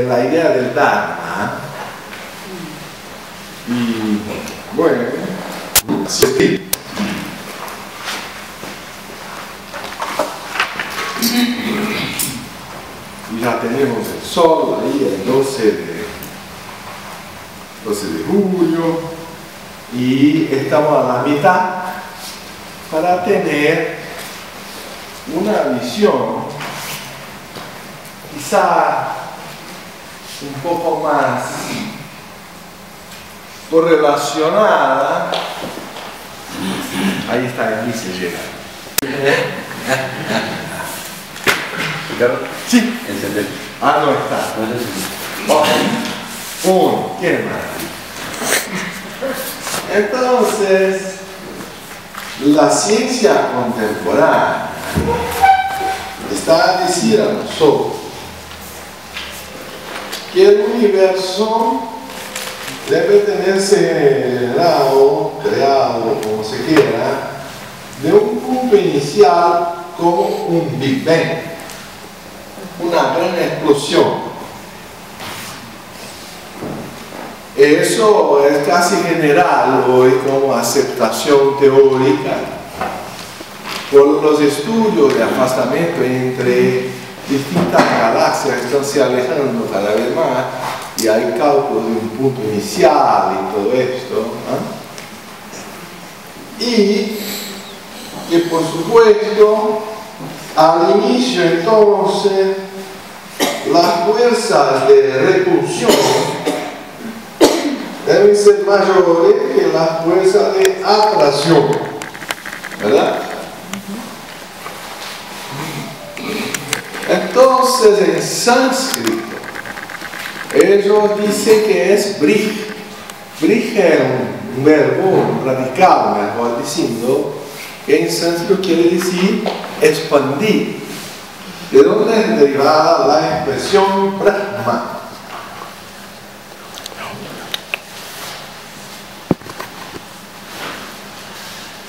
la idea del Dharma. Y bueno, sí. Y ya tenemos el sol ahí el 12 de julio y estamos a la mitad para tener una visión quizá un poco más correlacionada. Ahí está, aquí se llega. Sí. Ah, no está. Uno, ¿quién más? Entonces, la ciencia contemporánea está a decir a nosotros que el universo debe tenerse generado, creado, como se quiera, de un punto inicial como un Big Bang, una gran explosión. Eso es casi general hoy como aceptación teórica por los estudios de afastamiento entre distintas galaxias que están se alejando cada vez más y hay cálculos de un punto inicial y todo esto, ¿eh? Y que por supuesto al inicio entonces las fuerzas de repulsión deben ser mayores que las fuerzas de atracción, ¿verdad? Entonces en sánscrito ellos dicen que es brij. Brij es un verbo, un radical, mejor diciendo, que en sánscrito quiere decir expandir, de donde es derivada la expresión Brahma.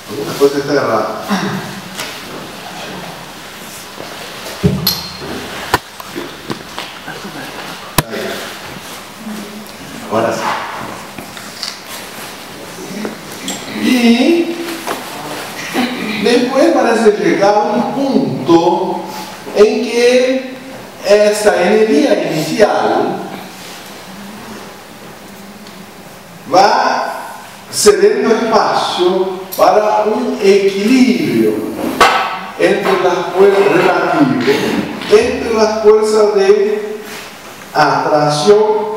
Alguna cosa está errada. Ahora sí. Y después parece llegar a un punto en que esa energía inicial va cediendo espacio para un equilibrio entre las fuerzas relativas, entre las fuerzas de atracción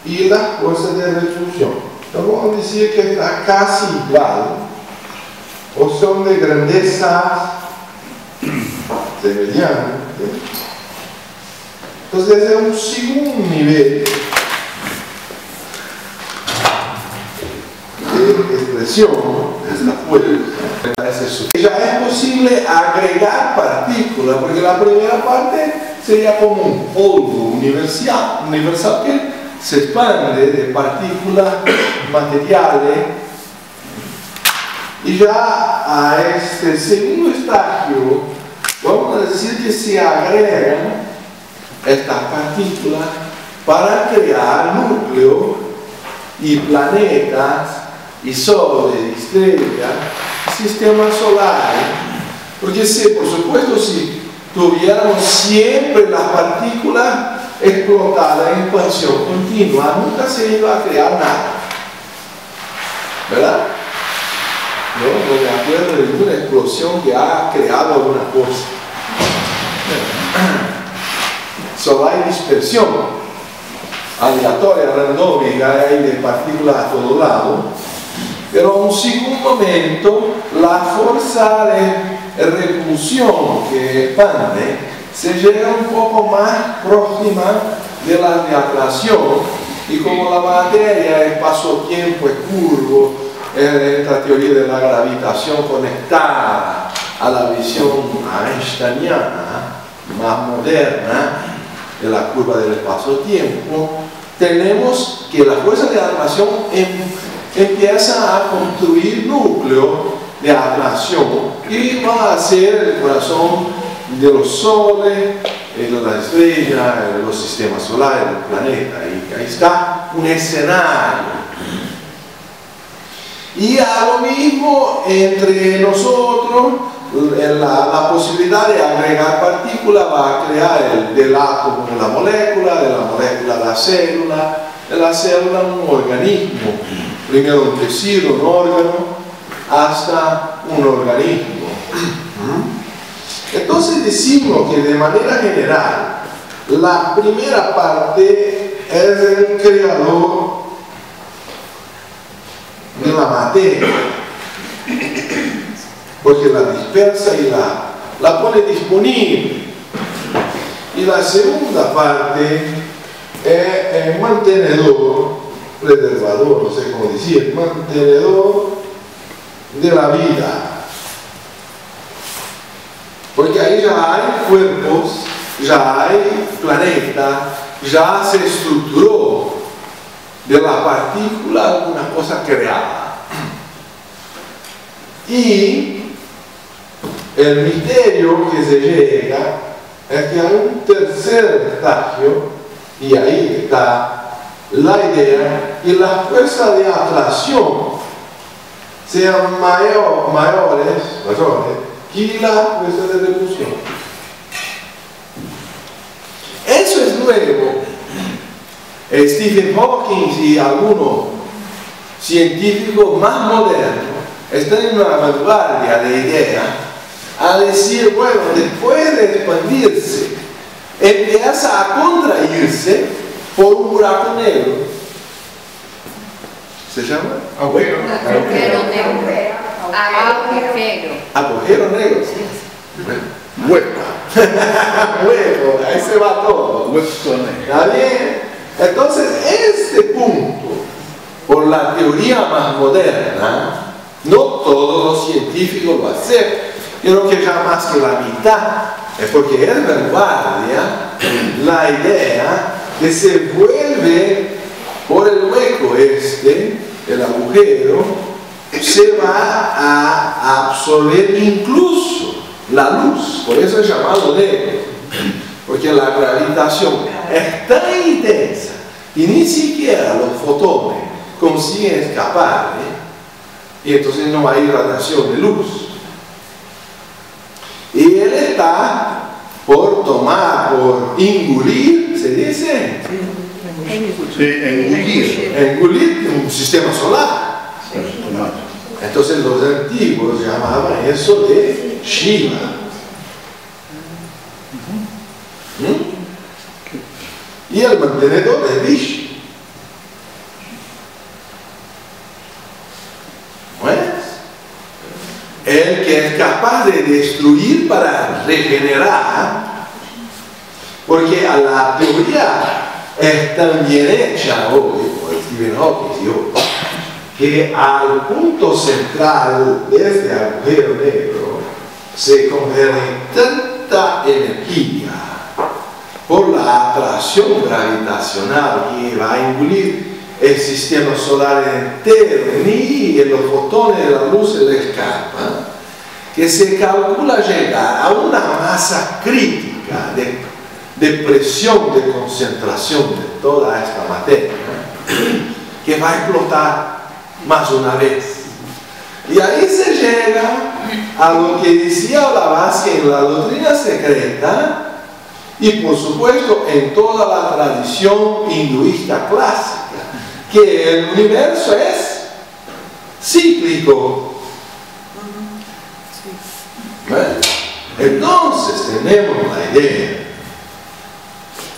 y las fuerzas de repulsión. Entonces vamos a decir que está casi igual, o son de grandezas semejantes. Entonces es un segundo nivel de expresión de esta fuerza. Ya es posible agregar partículas, porque la primera parte sería como un polvo universal que se expande de partículas materiales, y ya a este segundo estadio vamos a decir que se agregan estas partículas para crear núcleos y planetas y soles y estrellas, sistemas solares, porque sí, por supuesto, si tuviéramos siempre las partículas explotadas en expansión continua, nunca se iba a crear nada, ¿verdad? No me acuerdo de ninguna explosión que ha creado alguna cosa. Solo hay dispersión aleatoria, randómica, hay de partículas a todo lado, pero a un segundo momento la fuerza de repulsión que expande se llega un poco más próxima de la de atracción, y como la materia, el espacio-tiempo es curvo, esta teoría de la gravitación conectada a la visión einsteiniana más moderna de la curva del espacio-tiempo, tenemos que la fuerza de atracción empieza a construir núcleos de atracción y va a hacer el corazón de los soles, de las estrellas, de los sistemas solares, del planeta. Y ahí está un escenario. Y a lo mismo entre nosotros, la posibilidad de agregar partículas va a crear del átomo la molécula, de la molécula la célula, de la célula un organismo, primero un tejido, un órgano, hasta un organismo. Entonces decimos que de manera general, la primera parte es el creador de la materia, porque la dispersa y la pone disponible. Y la segunda parte es el mantenedor, preservador, no sé cómo decir, mantenedor de la vida. Porque ahí ya hay cuerpos, ya hay planeta, ya se estructuró de la partícula una cosa creada. Y el misterio que se llega es que hay un tercer estage, y ahí está la idea que las fuerzas de atracción sean mayores que las fuerzas de repulsión. Eso es nuevo. Stephen Hawking y algunos científicos más modernos están en una vanguardia de idea a decir, bueno, después de expandirse, empieza a contraerse por un buraco negro. ¿Se llama? Agujero negro. Agujero negro. Hueco. Hueco, ahí se va todo. ¿Está bien? Entonces, este punto, por la teoría más moderna, no todos los científicos lo aceptan. Creo que ya más que la mitad, es porque es vanguardia la idea que se vuelve por el hueco el agujero, se va a absorber incluso la luz, por eso es llamado negro, porque la gravitación es tan intensa y ni siquiera los fotones consiguen escapar, y entonces no hay radiación de luz. Y él está por tomar, por engolir, ¿se dice? Sí, Engolir un sistema solar. Entonces los antiguos llamaban eso de Shiva. Y el mantenedor es Vishnu. El que es capaz de destruir para regenerar, porque a la teoría es tan bien hecha hoy por Stephen Hawking y otros, que al punto central de este agujero negro se convierte tanta energía por la atracción gravitacional que va a engolir el sistema solar entero, ni los fotones de la luz se le escapan, que se calcula llegar a una masa crítica de presión, de concentración de toda esta materia, que va a explotar más una vez. Y ahí se llega a lo que decía Blavatsky en la doctrina secreta, y por supuesto en toda la tradición hinduista clásica, que el universo es cíclico. Bueno, entonces tenemos la idea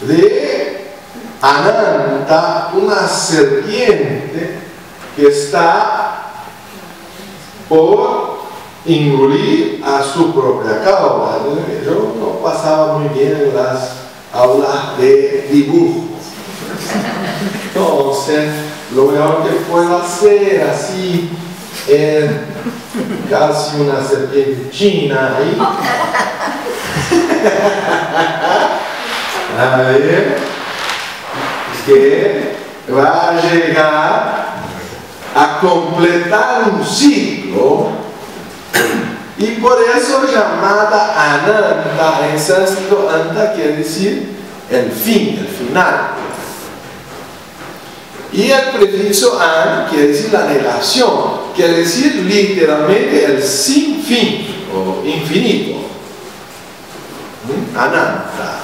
de Ananta, una serpiente que está por engolir a su propia cauda. Yo no pasaba muy bien en las aulas de dibujo. Entonces, lo mejor que puedo hacer así es casi una serpiente china ahí. Que va a llegar a completar un ciclo Y por eso llamada Ananta, en sánscrito Anta quiere decir el fin, el final. Y el prefijo an quiere decir la negación, quiere decir literalmente el sin fin o infinito. Ananta.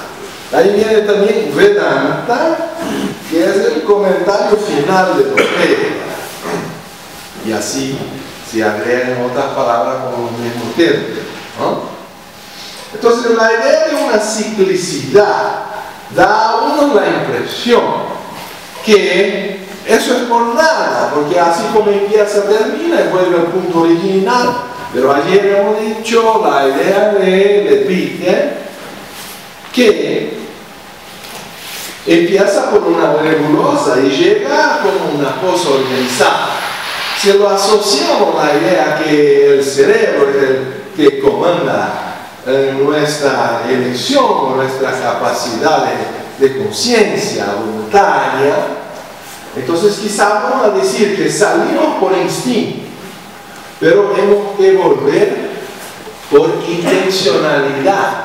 Ahí viene también Vedanta, que es el comentario final de los Vedas. Y así se agregan otras palabras con los mismos términos, ¿no? Entonces la idea de una ciclicidad da a uno la impresión que eso es por nada, porque así como empieza termina y vuelve al punto original. Pero ayer hemos dicho la idea de Peter, que empieza por una nebulosa y llega como una cosa organizada. Si lo asociamos a la idea que el cerebro es el que comanda nuestra elección, nuestra capacidad de conciencia voluntaria, entonces quizá vamos a decir que salimos por instinto, pero tenemos que volver por intencionalidad.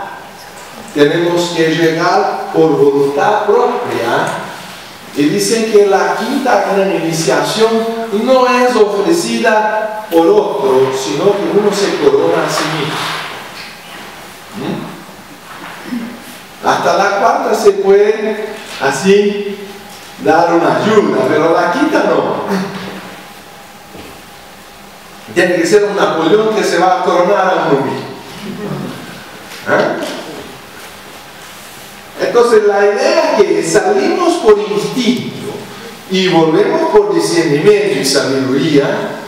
Tenemos que llegar por voluntad propia. Y dicen que la quinta gran iniciación no es ofrecida por otro, sino que uno se corona a sí mismo. Hasta la cuarta se puede así dar una ayuda, pero la quinta no. Tiene que ser un Napoleón que se va a coronar a uno mismo. Entonces la idea es que salimos por instinto y volvemos por discernimiento y sabiduría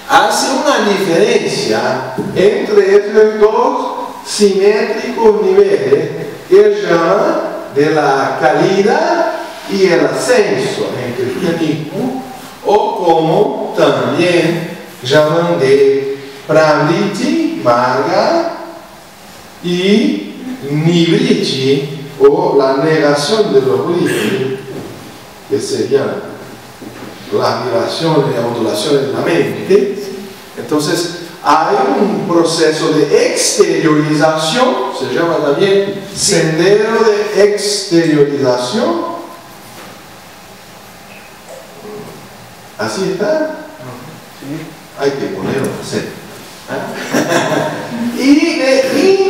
hace una diferencia entre estos dos simétricos niveles que llaman de la caída y el ascenso en el cristianismo, o como también llaman de Pravriti, Marga, y Nivritti, o la negación de los vritti, que serían las vibraciones y ondulaciones de la mente. Entonces hay un proceso de exteriorización, se llama también sendero de exteriorización. ¿Así está? Hay que ponerlo así. Y de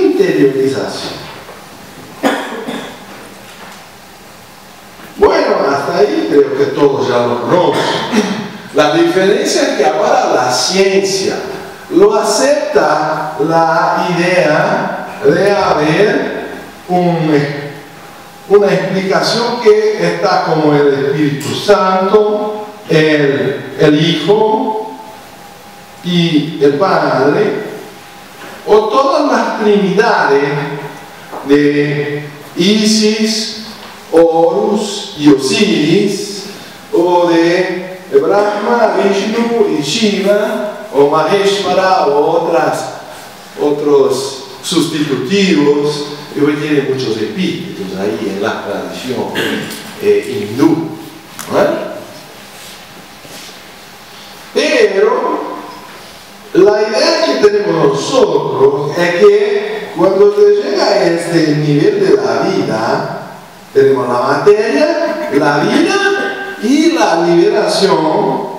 interiorización. Bueno, hasta ahí creo que todos ya lo conocen. La diferencia es que ahora la ciencia lo acepta la idea de haber una explicación que está como el Espíritu Santo, el Hijo y el Padre, o todas las trinidades de Isis, Horus y Osiris, o de Brahma, Vishnu y Shiva, o Maheshvara, o otros sustitutivos, y hoy tiene muchos epítetos ahí en la tradición hindú. Pero la idea que tenemos nosotros es que cuando se llega a este nivel de la vida, tenemos la materia, la vida y la liberación,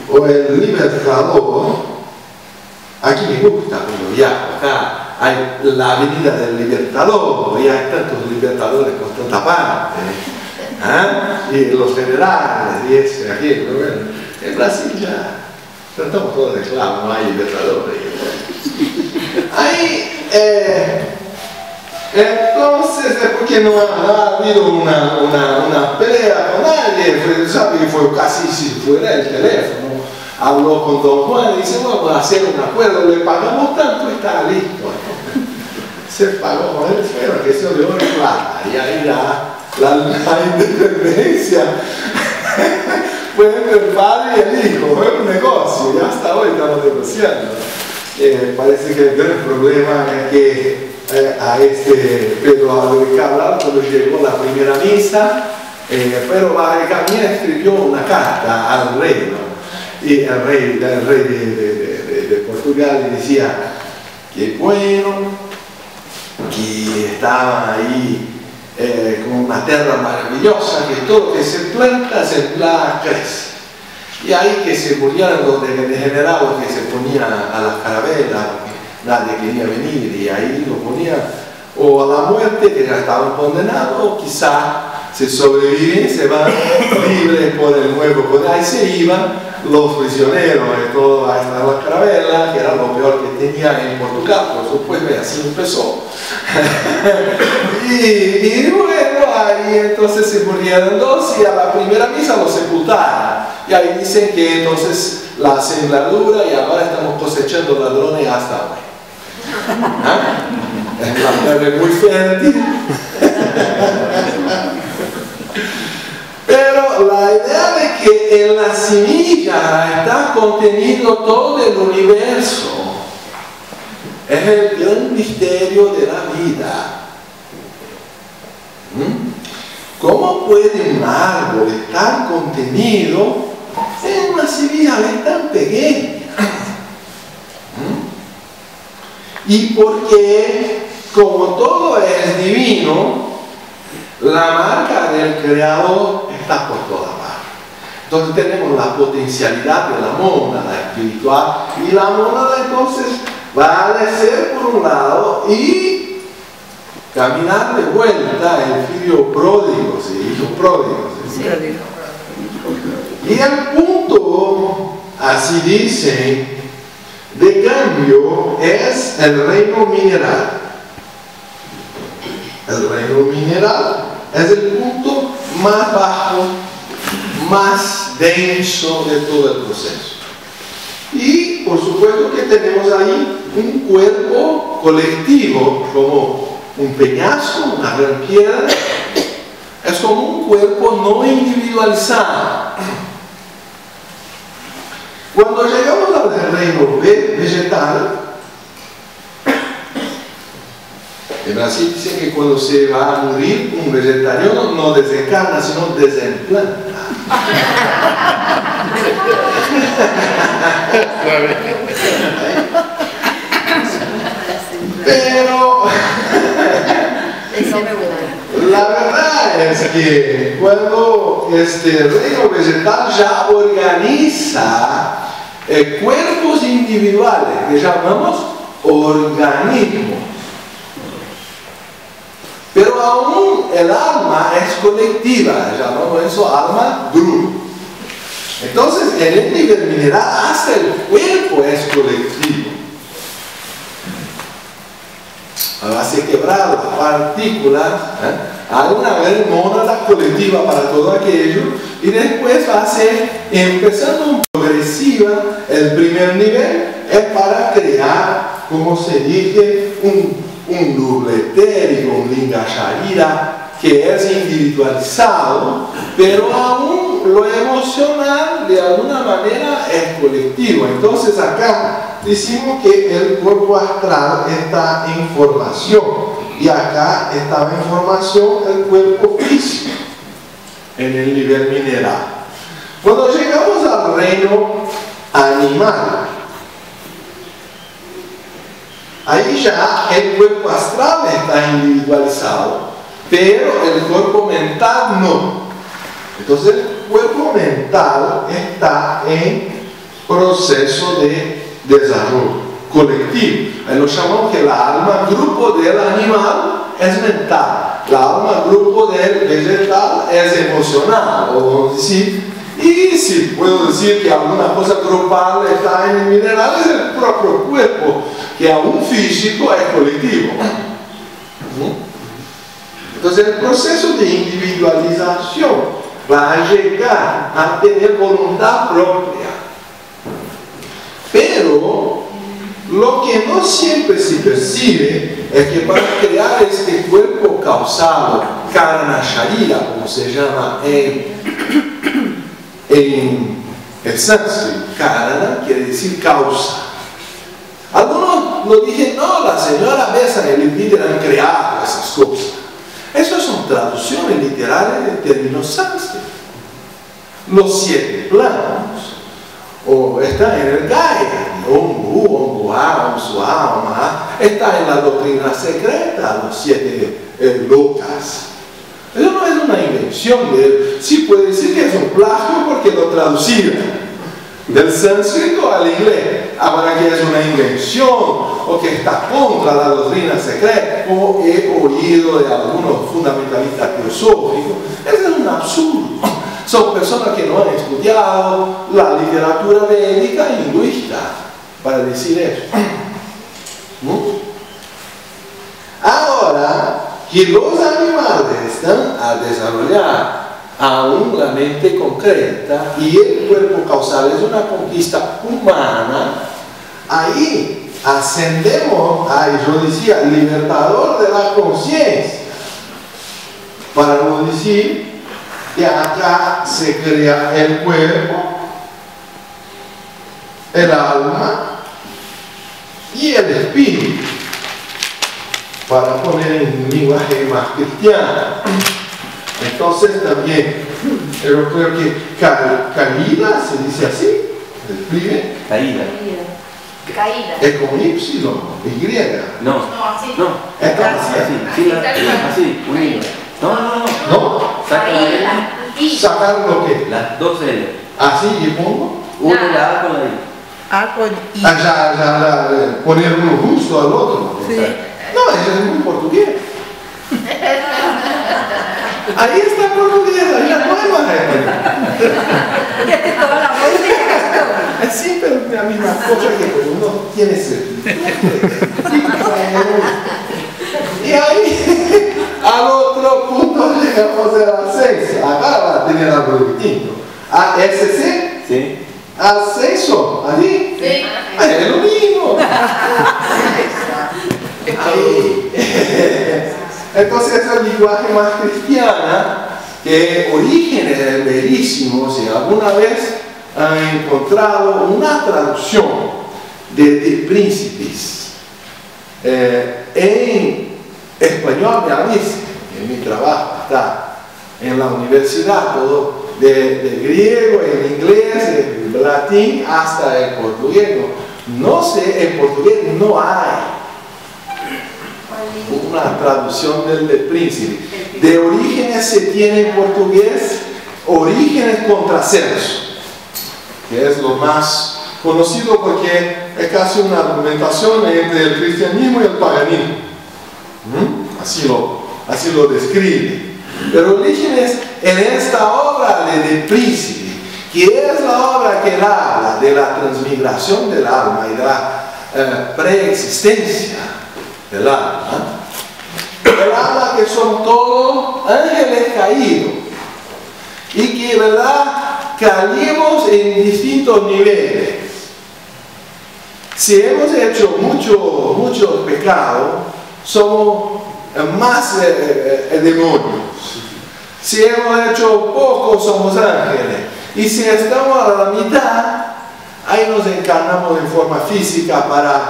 o el libertador. Aquí me gusta cuando viajo, acá hay la avenida del libertador, y hay tantos libertadores por tanta parte, y los generales, y ese, aquello, pero bueno, en Brasil ya tratamos todos de esclavos, no hay libertadores. Ahí, entonces, porque no ha habido una pelea con nadie, fue casi si fuera el teléfono. Habló con Don Juan y dice, vamos a hacer un acuerdo, le pagamos tanto, está listo. Se pagó con el ferro, que se dio en plata, y ahí ya la independencia fue entre el padre y el hijo, fue un negocio, y hasta hoy estamos negociando. Parece que el gran problema es que a este Pedro Alvarez cuando llegó la primera misa, Pedro Alvarez escribió una carta al rey, ¿no? Y el rey de Portugal le decía, que bueno, que estaban ahí con una tierra maravillosa, que todo que se planta crece. Y ahí que se murieron los degenerados que se ponían a las carabelas, porque nadie quería venir, y ahí lo ponían o a la muerte, que ya estaban condenados, o quizá se sobreviven, se van libres por el nuevo poder. Ahí se iban los prisioneros de todas las carabelas, que era lo peor que tenían en Portugal, por supuesto, y así empezó. y bueno, ahí entonces se murieron dos y a la primera misa los sepultaron. Y ahí dicen que entonces la sembradura y ahora estamos cosechando ladrones hasta hoy. ¿Ah? Es una tierra muy fértil. Pero la idea de que en la semilla está contenido todo el universo es el gran misterio de la vida. ¿Cómo puede un árbol estar contenido en una semilla tan pequeña? Y porque, como todo es divino, la marca del Creador está por toda parte. Entonces tenemos la potencialidad de la mónada espiritual, y la mónada entonces va a descer por un lado y caminar de vuelta el hijo pródigo. Y el punto, así dice, de cambio es el reino mineral. El reino mineral es el punto más bajo, más denso de todo el proceso. Y por supuesto que tenemos ahí un cuerpo colectivo, como un peñasco, una gran piedra. Es como un cuerpo no individualizado. Cuando llegamos al reino vegetal, en Brasil dicen que cuando se va a morir un vegetariano no desencarna, sino desemplanta. Pero la verdad es que cuando el reino vegetal ya organiza cuerpos individuales, que llamamos organismos, pero aún el alma es colectiva, llamamos eso alma grupo. Entonces en el nivel mineral hasta el cuerpo es colectivo. A base de quebrar las partículas, hay una gran mónada colectiva para todo aquello, y después va a ser, empezando progresiva, el primer nivel es para crear, como se dice, un doble etérico, un linga sharira, que es individualizado, pero aún lo emocional de alguna manera es colectivo. Entonces acá decimos que el cuerpo astral está en formación, y acá estaba en formación el cuerpo físico en el nivel mineral. Cuando llegamos al reino animal, ahí ya el cuerpo astral está individualizado, pero el cuerpo mental no. Entonces el cuerpo mental está en proceso de desarrollo colectivo. Ahí lo llamamos que la alma grupo del animal es mental, la alma grupo del vegetal es emocional, o vamos a decir. Y si puedo decir que alguna cosa grupal está en el mineral, es el propio cuerpo, que aún físico es colectivo. Entonces el proceso de individualización va a llegar a tener voluntad propia. Pero lo que no siempre se percibe es que para crear este cuerpo causado, karana sharira, como se llama en el sánscrito, karana quiere decir causa. Algunos lo dicen, no, la señora Besa y el Líder han creado esas cosas. Esas son traducciones literales de términos sánscritos. Los 7 planos o están en el Gaia, su alma, está en la doctrina secreta, los 7 locas. Eso no es una invención de él. Sí puede decir que es un plagio porque lo traducieron del sánscrito al inglés. Ahora que es una invención o que está contra la doctrina secreta, como he oído de algunos fundamentalistas teosóficos, eso es un absurdo. Son personas que no han estudiado la literatura védica hinduista para decir eso. Ahora que los animales están a desarrollar aún la mente concreta y el cuerpo causal es una conquista humana, ahí ascendemos a, yo decía, libertador de la conciencia, para no decir que acá se crea el cuerpo, el alma y el espíritu, para poner en un lenguaje más cristiano. Entonces también, yo creo que caída se dice así, escribe. Caída. Caída. Es con Y, Y. No, No, así. no. Entonces, Así, unido. No. ¿no? Saca Caída. Y. Sacar lo que. las 2 L. Así y pongo. Una de la A con la I. A con I. Ya, poner uno justo al otro. Sí. No, eso es muy portugués. Ahí está portugués, ahí no hay más gente. Toda la música. Es siempre la misma cosa que uno tiene sentido. Y ahí, al otro punto llegamos a la 6. Acá va a tener algo distinto. ASC, Sí. acceso, allí. Sí. Es lo mismo. Ahí. Entonces es el lenguaje más cristiana, que orígenes verísimos, y alguna vez han encontrado una traducción de príncipes en español. Me avisa, en mi trabajo está en la universidad, todo de griego, en inglés, en latín, hasta el portugués. No sé, en portugués no hay una traducción del príncipe. De orígenes se tiene en portugués orígenes contrasenso, que es lo más conocido porque es casi una argumentación entre el cristianismo y el paganismo. Así lo describe. Pero orígenes en esta obra de príncipe, que es la obra que habla de la transmigración del alma y de la preexistencia del alma, él habla que son todos ángeles caídos y que, ¿verdad?, caímos en distintos niveles. Si hemos hecho mucho pecado, somos más demonios. Si hemos hecho poco, somos ángeles. Y si estamos a la mitad, ahí nos encarnamos en forma física para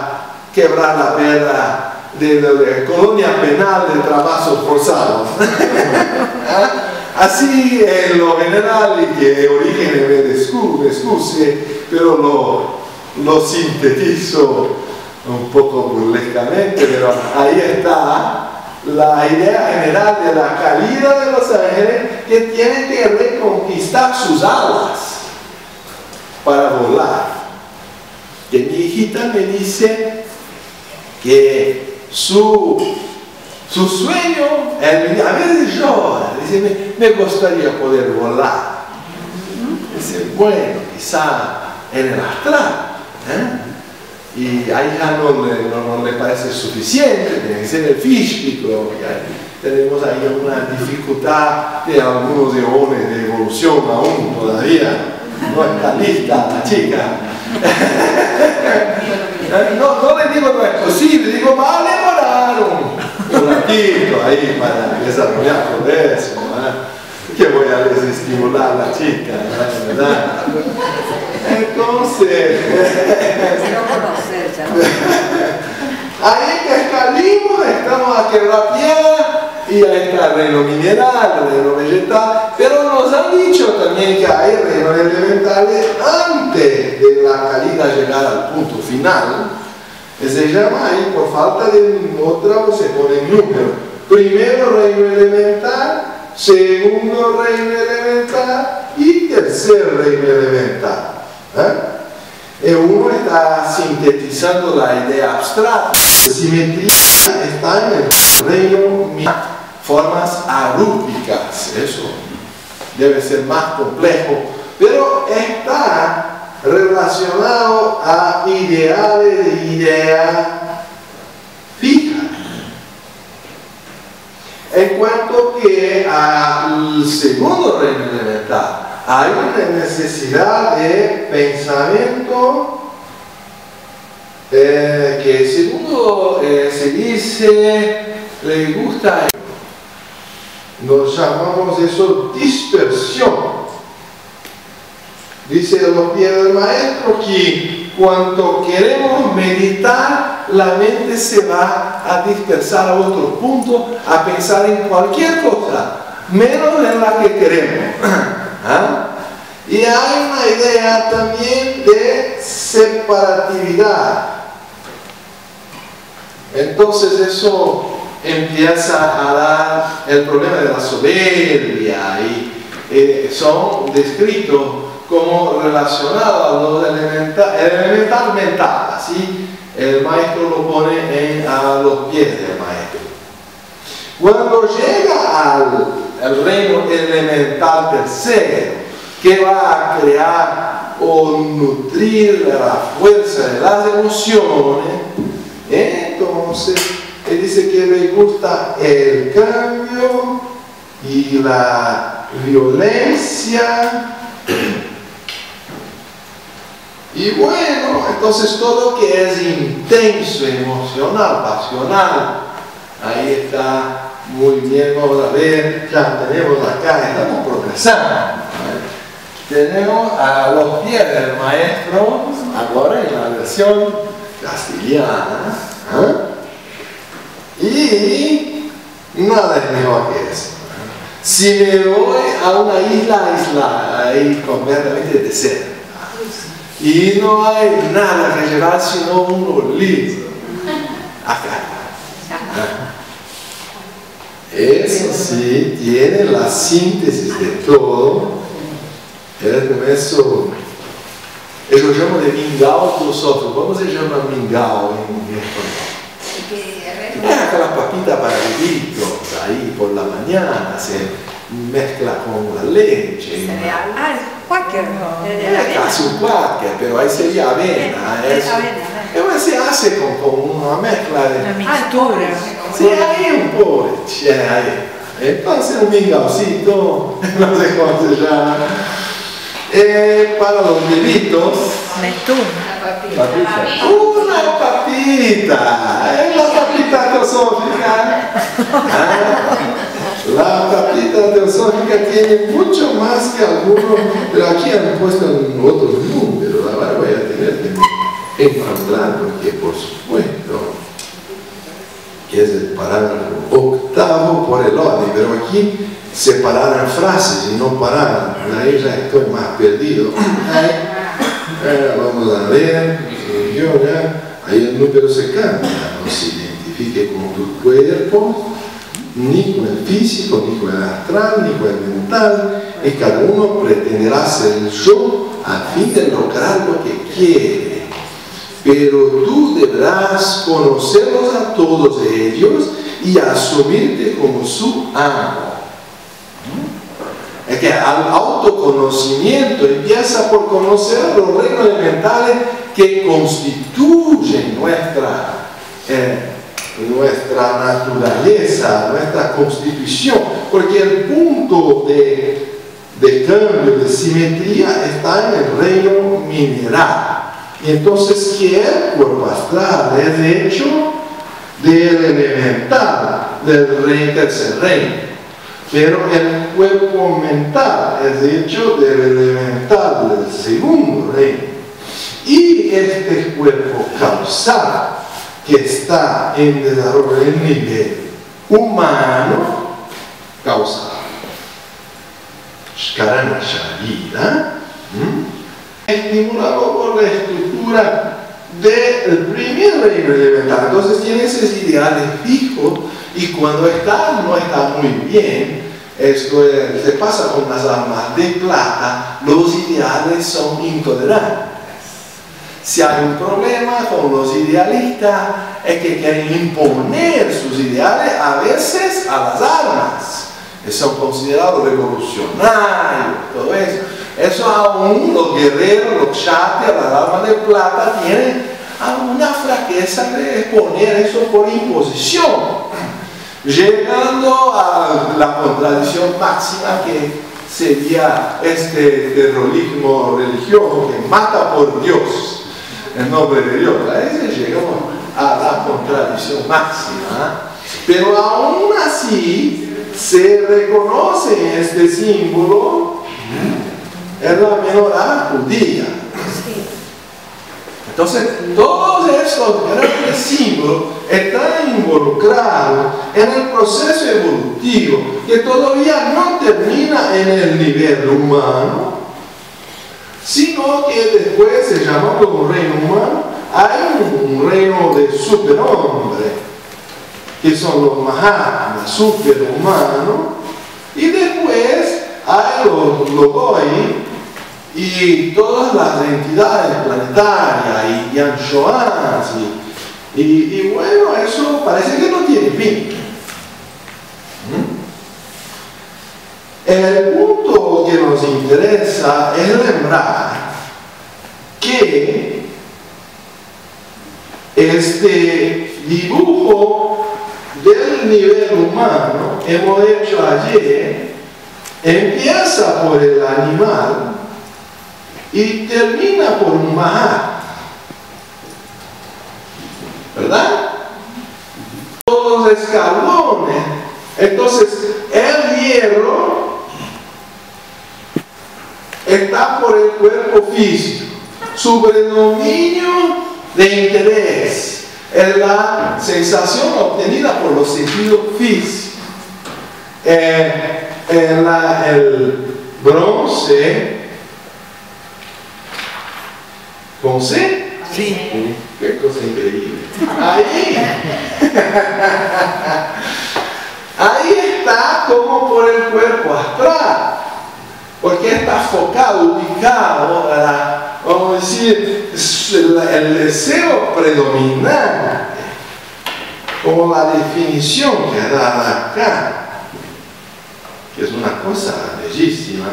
quebrar la perra de la colonia penal de trabajos forzados. Así en lo general, y que Orígenes me excuse, pero lo sintetizo un poco burlescamente, pero ahí está la idea general de la caída de los ángeles, que tienen que reconquistar sus alas para volar. Que mi hijita me dice que su sueño, a veces llora, dice, me gustaría poder volar. Dice, bueno, quizá en el astral, y ahí ya no le parece suficiente, tiene que ser el físico. Tenemos ahí una dificultad de algunos eones de evolución aún todavía. No está lista la chica. No le digo no es posible, digo va a demorar un ratito ahí para desarrollar todo eso. Que voy a desestimular a la chica, ¿verdad? Entonces, ahí que escalimos, estamos a quebrar piedra, y ahí está el reino mineral, el reino vegetal, pero nos han dicho también que hay reinos elementales antes de la calidad llegar al punto final, se llama ahí por falta de otra, se pone número. Primero reino elemental, segundo reino elemental y tercer reino elemental. Y uno está sintetizando la idea abstracta. La simetría está en el reino formas arúpicas, eso debe ser más complejo, pero está relacionado a ideales de idea fija. En cuanto que al segundo reino elemental, hay una necesidad de pensamiento que segundo se dice, le gusta, nos llamamos eso dispersión. Dice los pies del maestro que cuando queremos meditar, la mente se va a dispersar a otro punto, a pensar en cualquier cosa, menos en la que queremos. Y hay una idea también de separatividad. Entonces eso empieza a dar el problema de la soberbia y son descritos como relacionados a lo elemental mental. Así el maestro lo pone a los pies del maestro. Cuando llega al reino elemental tercero, que va a crear o nutrir la fuerza de las emociones, entonces él dice que le gusta el cambio y la violencia. Y bueno, entonces todo lo que es intenso, emocional, pasional, ahí está muy bien. Vamos a ver, ya tenemos acá, estamos progresando. Tenemos a los pies del maestro, ahora en la versión castellana. Y nada es mejor que eso. Si me voy a una isla aislada, ahí completamente desierta, y no hay nada que llevar sino un olivo, acá. Eso sí, tiene la síntesis de todo. Eso lo llamo de mingau filosófico. ¿Cómo se llama mingau en español? Es aquella papita para bebitos ahí por la mañana, se mezcla con la leche. Ah, el quaker. Es casi un quaker, pero ahí sería avena. Se hace con una mezcla de... La mixtura. Sí, hay un poco de ahí. Entonces un mingaucito, no sé cómo se llama. Para los bebitos, una papita, es la papita teosófica. La papita teosófica tiene mucho más que algunos, pero aquí han puesto en otros números. Ahora voy a tener que encontrar, porque por supuesto que es el parágrafo octavo por el orden, pero aquí separaran frases y no pararan. Ahí ya estoy más perdido. Vamos a ver, ahí el número se cambia, no se identifique con tu cuerpo, ni con el físico, ni con el astral, ni con el mental, y cada uno pretenderá ser el yo a fin de lograr lo que quiere. Pero tú deberás conocerlos a todos ellos y asumirte como su amo. Es que al autoconocimiento empieza por conocer los reinos elementales que constituyen nuestra naturaleza, nuestra constitución, porque el punto de cambio, de simetría, está en el reino mineral. Y entonces, ¿qué es el cuerpo astral? Es de hecho del elemental, del tercer reino. Pero el cuerpo mental es de hecho del elemental, del segundo reino. Y este cuerpo causal, que está en desarrollo en nivel humano, causal, Karana Sharira, estimulado por la estructura del primer reino elemental. Entonces tiene esos ideales fijos y cuando no está muy bien, esto se pasa con las armas de plata, los ideales son intolerantes. Si hay un problema con los idealistas, es que quieren imponer sus ideales a veces a las armas. Son considerados revolucionarios, todo eso. Eso aún los guerreros, los chates, las armas de plata tienen una fraqueza de exponer eso por imposición, llegando a la contradicción máxima que sería este terrorismo religioso que mata por Dios, en nombre de Dios. A veces llegamos a la contradicción máxima, pero aún así se reconoce en este símbolo en la menorá judía. Entonces, todos estos grandes símbolos están involucrados en el proceso evolutivo que todavía no termina en el nivel humano, sino que después se llama como reino humano. Hay un reino de superhombre, que son los Mahatmas, superhumanos, y después hay los Logoi y todas las entidades planetarias y Yanshoas y bueno, eso parece que no tiene fin. El punto que nos interesa es lembrar que este dibujo del nivel humano hemos hecho ayer empieza por el animal y termina por un Mahat, ¿verdad? Todos los escalones. Entonces el hierro está por el cuerpo físico, su predominio de interés es la sensación obtenida por los sentidos físicos. El bronce, ¿con C? Sí. Qué cosa increíble. Ahí está como por el cuerpo astral, porque está focado, ubicado, vamos a decir, el deseo predominante, como la definición que da acá, que es una cosa bellísima.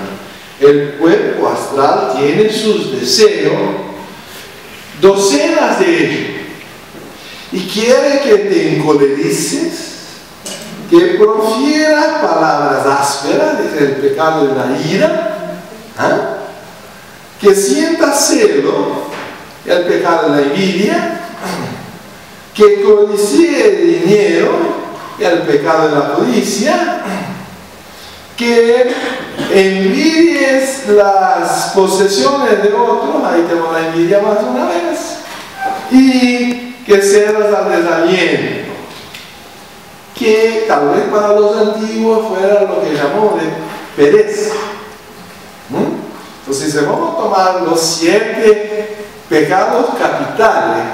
El cuerpo astral tiene sus deseos, docenas de ellos, y quiere que te encolerices, que profieras palabras ásperas, es el pecado de la ira, que sientas celo, el pecado de la envidia, que codicie dinero, el pecado de la codicia, que envidies las posesiones de otros, ahí tenemos la envidia más una vez, y que cedas al desaliento, que tal vez para los antiguos fuera lo que llamamos de pereza. Entonces, si vamos a tomar los 7 pecados capitales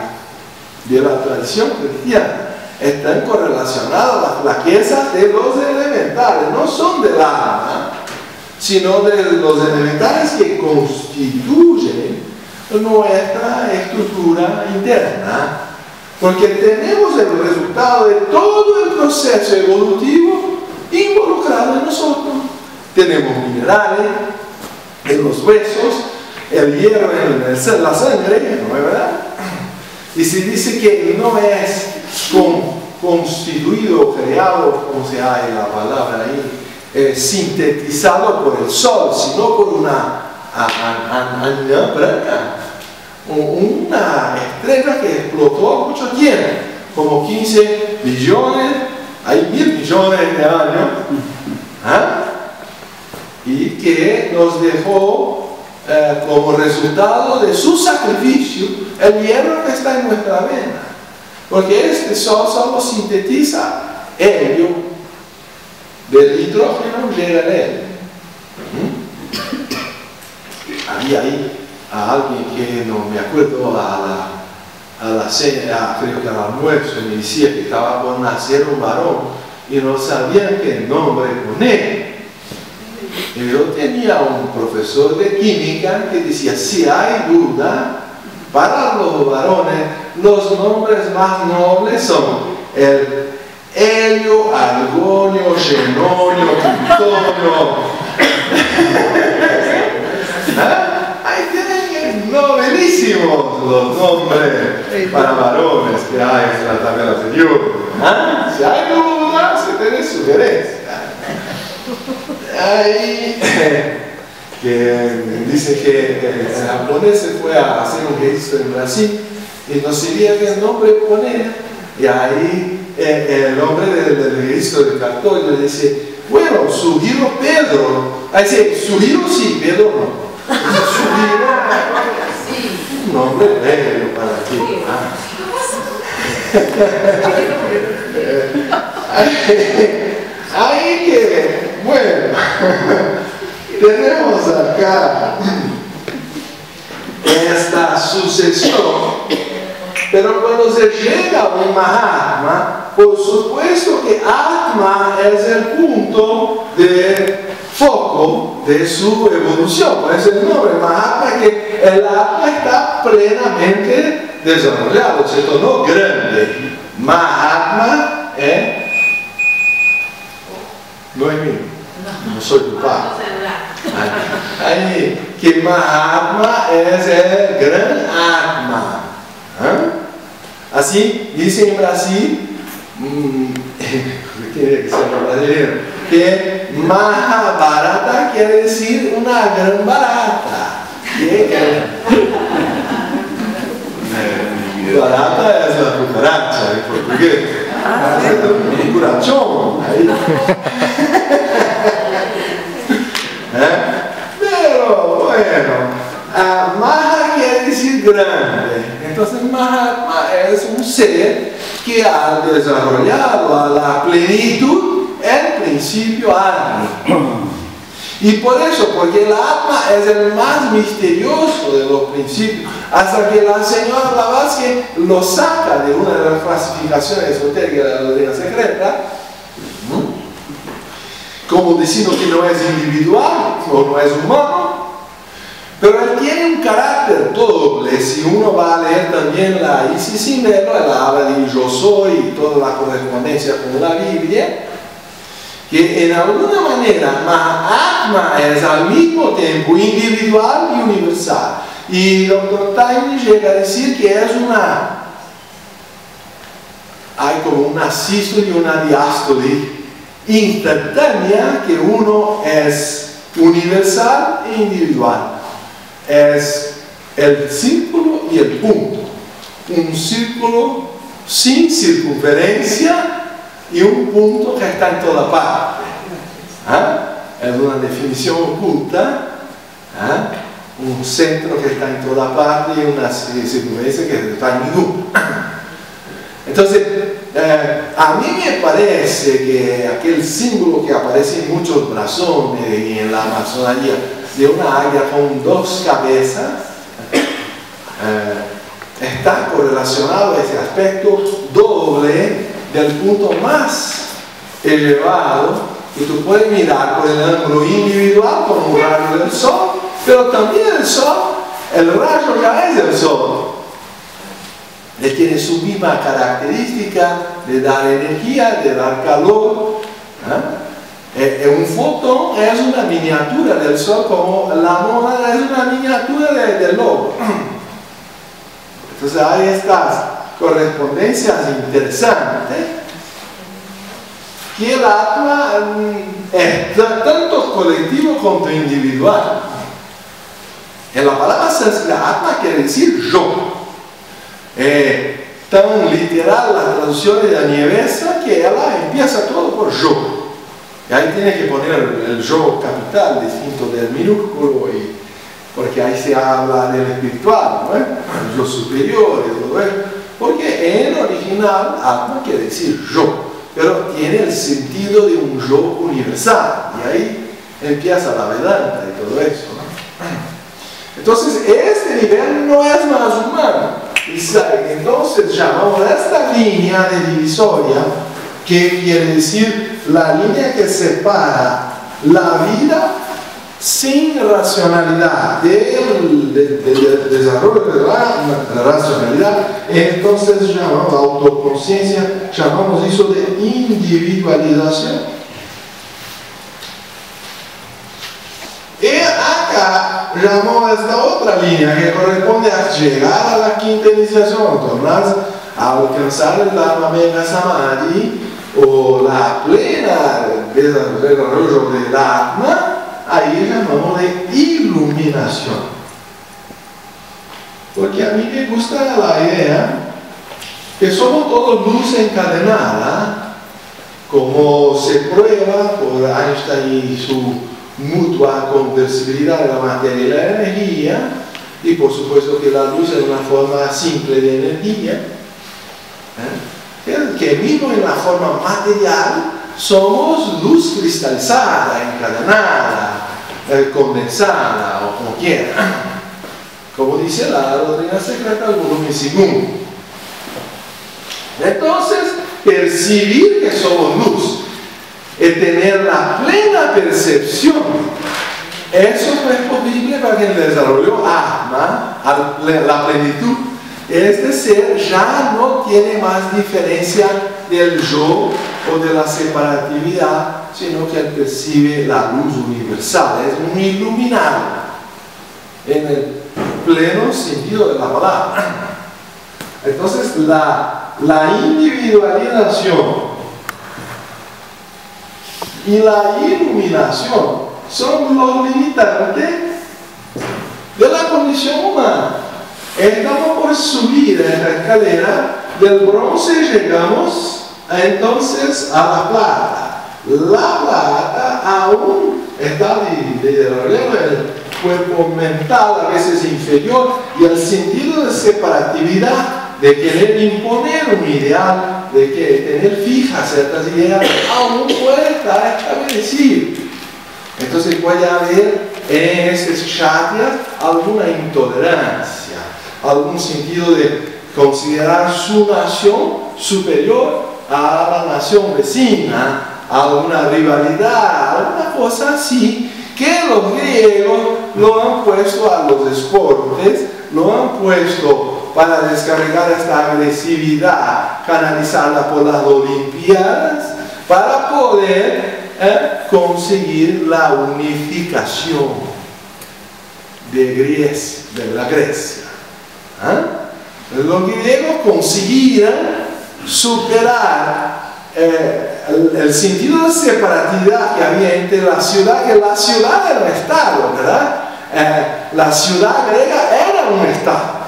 de la tradición cristiana, están correlacionados a las flaquezas de los elementales, no son del alma, sino de los elementales que constituyen nuestra estructura interna, porque tenemos el resultado de todo el proceso evolutivo involucrado en nosotros. Tenemos minerales en los huesos, el hierro en la sangre, ¿no es verdad? Y se dice que no es constituido, creado, como se hay la palabra ahí, sintetizado por el sol, sino por una estrella que explotó mucho tiempo, como 15 billones, hay 1000 millones de años, y que nos dejó como resultado de su sacrificio el hierro que está en nuestra vena, porque este sol solo sintetiza helio, del hidrógeno llega el helio. Ahí a alguien que no me acuerdo, a la cena, creo que al almuerzo, me decía que estaba por nacer un varón y no sabían qué nombre poner. Y yo tenía un profesor de química que decía, si hay duda, para los varones, los nombres más nobles son el helio, argonio, xenonio, plutonio. Ahí tienen novelísimos los nombres para varones que hay en la tabla anterior. Si hay duda, se tiene sugerencia. Ahí que dice que el japonés se fue a hacer un registro en Brasil y no sabía qué nombre poner. Y ahí el hombre del registro de cartón le dice, bueno, Sugiro Pedro. Ahí dice, Sugiro sí, Pedro no. Sugiro, un nombre bello para ti. Ahí que, bueno, tenemos acá esta sucesión, pero cuando se llega a un Mahatma, por supuesto que Atma es el punto de foco de su evolución, por eso el nombre Mahatma, que el Atma está plenamente desarrollado, ¿cierto? No grande. Mahatma no es mío, no soy tu padre. Ahí, que Mahatma es el gran Atma. Así dice en Brasil, tiene que ser brasileño, que Mahabharata quiere decir una gran barata. Barata es la cucaracha en portugués. Un curachón. Pero bueno, Maha quiere decir grande. Entonces Mahatma es un ser que ha desarrollado a la plenitud el principio Atma. Y por eso, porque el Atma es el más misterioso de los principios, hasta que la señora Blavatsky lo saca de una de las clasificaciones esotéricas de la doctrina secreta, como diciendo que no es individual o no es humano, pero él tiene un carácter doble. Si uno va a leer también la Isis Sindelo, él habla de yo soy y toda la correspondencia con la Biblia, que en alguna manera Mahatma es al mismo tiempo individual y universal. Y Dr. Taimni llega a decir que es hay como una sístole y una diástole instantánea, que uno es universal e individual. Es el círculo y el punto. Un círculo sin circunferencia y un punto que está en toda parte. Es una definición oculta. Un centro que está en toda parte y una circunferencia que está en ninguna. Entonces, a mí me parece que aquel símbolo que aparece en muchos blasones y en la masonería de una águila con dos cabezas está correlacionado a ese aspecto doble del punto más elevado, que tú puedes mirar por el ángulo individual como un rayo del sol, pero también el sol, el rayo ya es del sol. Él tiene su misma característica de dar energía, de dar calor. Un fotón es una miniatura del sol, como la mona es una miniatura del lobo. Entonces hay estas correspondencias interesantes, que el Atma es tanto colectivo como individual. En la palabra sánscrita Atma quiere decir yo. Tan literal la traducción de la Nievesa que ella empieza todo por yo. Y ahí tiene que poner el yo capital distinto del minúsculo, porque ahí se habla del espiritual, ¿no? El yo superior y todo eso. Porque en original Atma quiere decir yo, pero tiene el sentido de un yo universal. Y ahí empieza la Vedanta y todo eso, ¿no? Entonces, este este nivel no es más humano. Y entonces llamamos a esta línea de divisoria, que quiere decir la línea que separa la vida sin racionalidad del desarrollo de la racionalidad. Entonces llamamos autoconciencia, llamamos eso de individualización. Y acá llamamos esta otra línea que corresponde a llegar a la quinta iniciación, tornarse a alcanzar el Dharma Mega Samadhi o la plena desarrollo del Dharma. Ahí llamamos de iluminación. Porque a mí me gusta la idea que somos todos luz encadenada, como se prueba por Einstein y su mutua conversibilidad de la materia y la energía, y por supuesto que la luz es una forma simple de energía, que mismo en la forma material somos luz cristalizada, encadenada, condensada o como quiera, como dice la doctrina secreta del volumen segundo. Entonces, percibir que somos luz y tener la plena percepción, eso no es posible para que el desarrollo Atma, la plenitud, este ser ya no tiene más diferencia del yo o de la separatividad, sino que él percibe la luz universal, es un iluminado en el pleno sentido de la palabra. Entonces la individualización y la iluminación son los limitantes de la condición humana. Estamos por subir en la escalera, del bronce llegamos entonces a la plata. La plata aún está desarrollando el cuerpo mental, a veces inferior, y el sentido de separatividad, de querer imponer un ideal, de que tener fijas ciertas ideas, aún puede estar establecido. Entonces puede haber en esas chatrias alguna intolerancia, algún sentido de considerar su nación superior a la nación vecina, alguna rivalidad, alguna cosa así, que los griegos lo han puesto a los deportes, lo han puesto para descargar esta agresividad canalizada por las Olimpiadas, para poder conseguir la unificación de la Grecia. Los griegos consiguieron superar el sentido de separatividad que había entre la ciudad, que la ciudad era un estado, ¿verdad? La ciudad griega era un estado.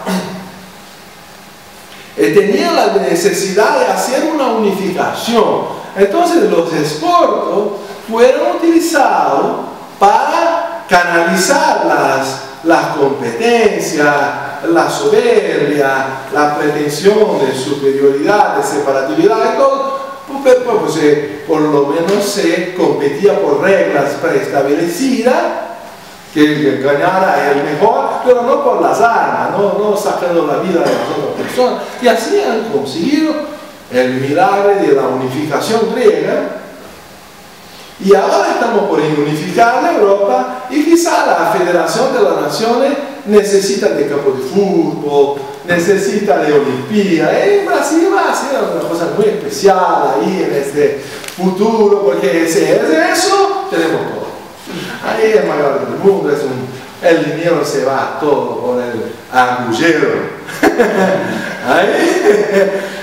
Tenía la necesidad de hacer una unificación. Entonces los esportos fueron utilizados para canalizar las competencias, la soberbia, la pretensión de superioridad, de separatividad y todo. Pues, por lo menos se competía por reglas preestablecidas, que ganara el mejor, pero no por las armas, no sacando la vida de las otras personas. Y así han conseguido el milagro de la unificación griega. Y ahora estamos por unificar la Europa, y quizá la Federación de las Naciones necesita de campo de fútbol, necesita de Olimpiadas. En Brasil va a ser una cosa muy especial ahí en este futuro, porque si es eso, tenemos todo. Ahí es mayor del mundo, el dinero se va todo por el agullero.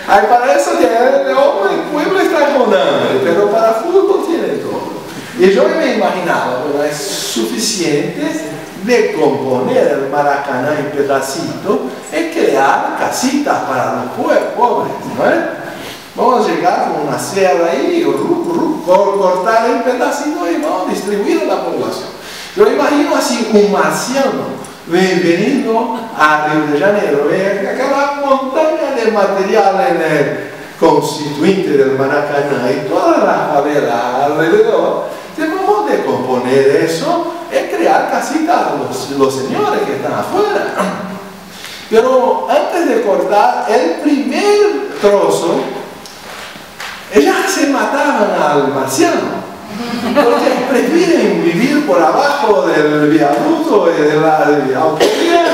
Ahí para eso el pueblo está con hambre, pero para fútbol tiene todo. Y yo me he imaginado, pero es suficiente de componer el Maracaná en pedacitos y crear casitas para los pobres, ¿no es? Vamos a llegar con una sierra ahí, cortar en pedacitos y vamos a distribuir a la población. Yo imagino así un marciano veniendo a Río de Janeiro, ve aquella montaña de material en el constituinte del Maracaná y toda la favela alrededor. Debemos de componer eso y crear casitas a los señores que están afuera. Pero antes de cortar el primer trozo, ellas se mataban al marciano. Porque prefieren vivir por abajo del viaducto y de la autovía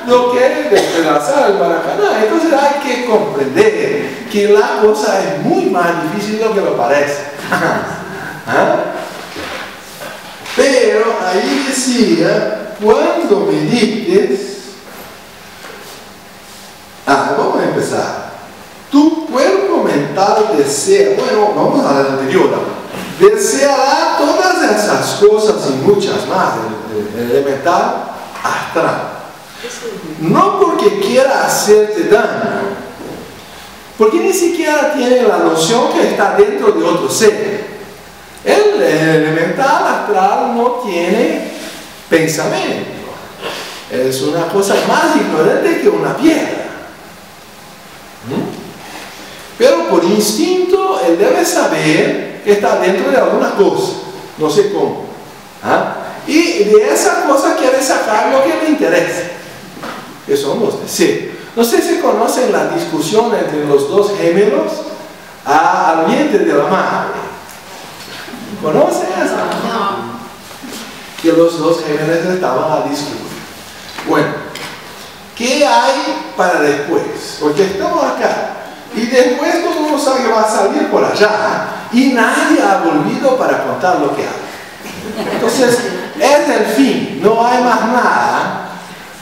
lo que despedazar el Maracaná. Entonces hay que comprender que la cosa es muy más difícil de lo que lo parece. ¿Ah? Pero ahí decía, cuando medites, vamos a empezar. Tu cuerpo mental desea, bueno, vamos a la anterior, deseará todas esas cosas y muchas más, el elemental astral. No porque quiera hacerte daño, porque ni siquiera tiene la noción que está dentro de otro ser. El elemental astral no tiene pensamiento. Es una cosa más ignorante que una piedra. Pero por instinto él debe saber que está dentro de alguna cosa, no sé cómo. Y de esa cosa quiere sacar lo que le interesa, que son los deseos. No sé si conocen la discusión entre los dos gemelos al vientre de la madre. ¿Conocen eso? No. Que los dos gemelos estaban a discutir. Bueno, ¿qué hay para después? Porque estamos acá. Y después todo el mundo sabe que va a salir por allá y nadie ha volvido para contar lo que hay. Entonces, es el fin, no hay más nada.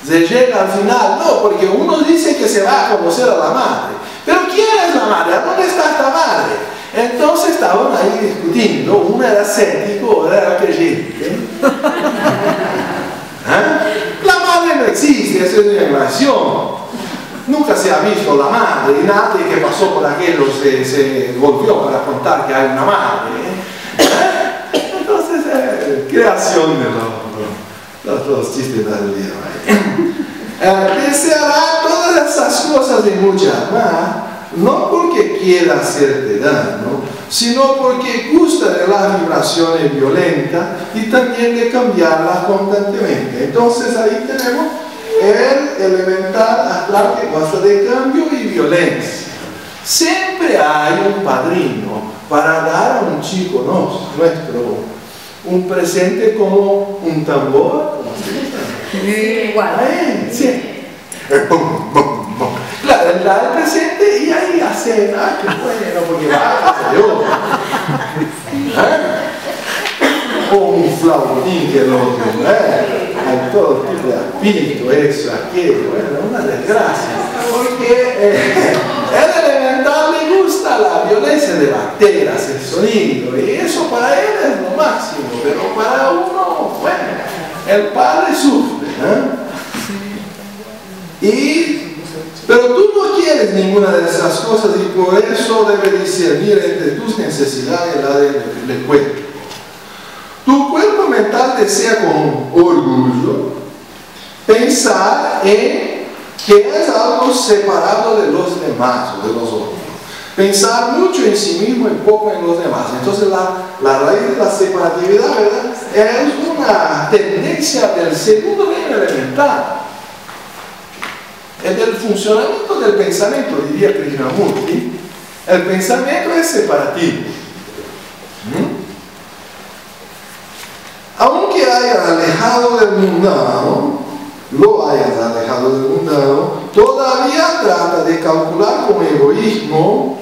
Se llega al final, no, porque uno dice que se va a conocer a la madre. Pero ¿quién es la madre? ¿A dónde está esta madre? Entonces estaban ahí discutiendo, uno era escéptico, otro era creyente. La madre no existe, es una invención. Nunca se ha visto la madre y nadie que pasó por aquello se volvió para contar que hay una madre. Entonces, creación de los chistes del día. Deseará todas esas cosas y muchas más, no porque quiera hacerte daño, sino porque gusta de las vibraciones violentas y también de cambiarlas constantemente. Entonces ahí tenemos el elemental astral que gosta de cambio y violencia. Siempre hay un padrino para dar a un chico nuestro un presente como un tambor. Igual. Sí. Claro, él da el presente y ahí hace, qué bueno, porque va a yo. O un flautín que lo hay todo tipo de apito, eso, aquello, bueno, una desgracia. Porque el elemental le gusta la violencia de bacterias, el sonido, y eso para él es lo máximo, pero para uno, bueno, el padre sufre. Pero tú no quieres ninguna de esas cosas y por eso debes discernir entre tus necesidades y la del cuerpo. Tu cuerpo mental desea con orgullo pensar en que es algo separado de los demás o de los otros. Pensar mucho en sí mismo y poco en los demás. Entonces la raíz de la separatividad, ¿verdad?, es una tendencia del segundo nivel elemental. Es del funcionamiento del pensamiento, diría Krishnamurti. El pensamiento es separativo. Aunque hayas alejado del mundano, lo hayas alejado del mundano, todavía trata de calcular con egoísmo,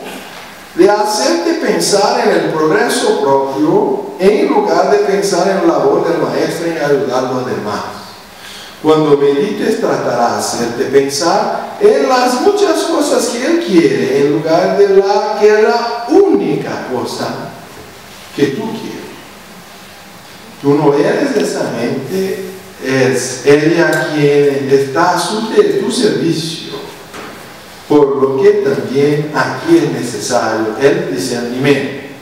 de hacerte pensar en el progreso propio en lugar de pensar en la labor del maestro y en ayudar a los demás. Cuando medites tratará de hacerte pensar en las muchas cosas que Él quiere en lugar de la que es la única cosa que tú quieres. Tú no eres esa gente, es ella quien está a tu servicio, por lo que también aquí es necesario el discernimiento.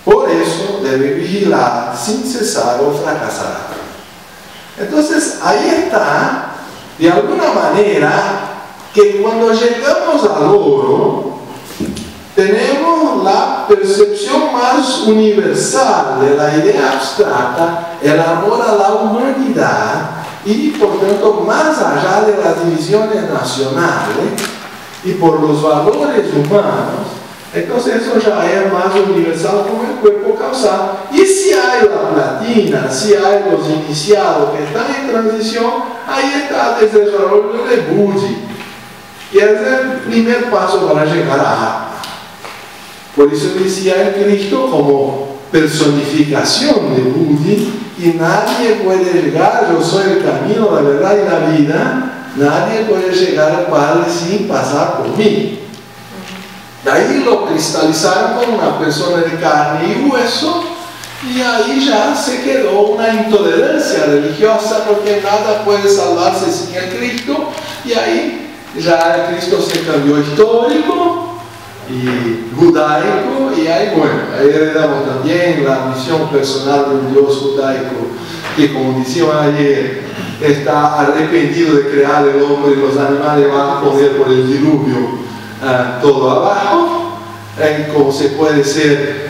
Por eso debe vigilar sin cesar o fracasará. Entonces ahí está, de alguna manera, que cuando llegamos al oro, tenemos la percepción más universal de la idea abstracta, el amor a la humanidad, y por tanto más allá de las divisiones nacionales y por los valores humanos. Entonces eso ya es más universal como el cuerpo causal. Y si hay la platina, si hay los iniciados que están en transición, ahí está el desarrollo de Budi, que es el primer paso para llegar a Atma. Por eso decía el Cristo como personificación de Budi, y nadie puede llegar, yo soy el camino, la verdad y la vida, nadie puede llegar al Padre sin pasar por mí. De ahí lo cristalizaron como una persona de carne y hueso, y ahí ya se quedó una intolerancia religiosa porque nada puede salvarse sin el Cristo, y ahí ya el Cristo se cambió histórico y judaico, y ahí bueno, ahí heredamos también la misión personal de un Dios judaico que, como decíamos ayer, está arrepentido de crear el hombre y los animales van a poner por el diluvio todo abajo. Como se puede ser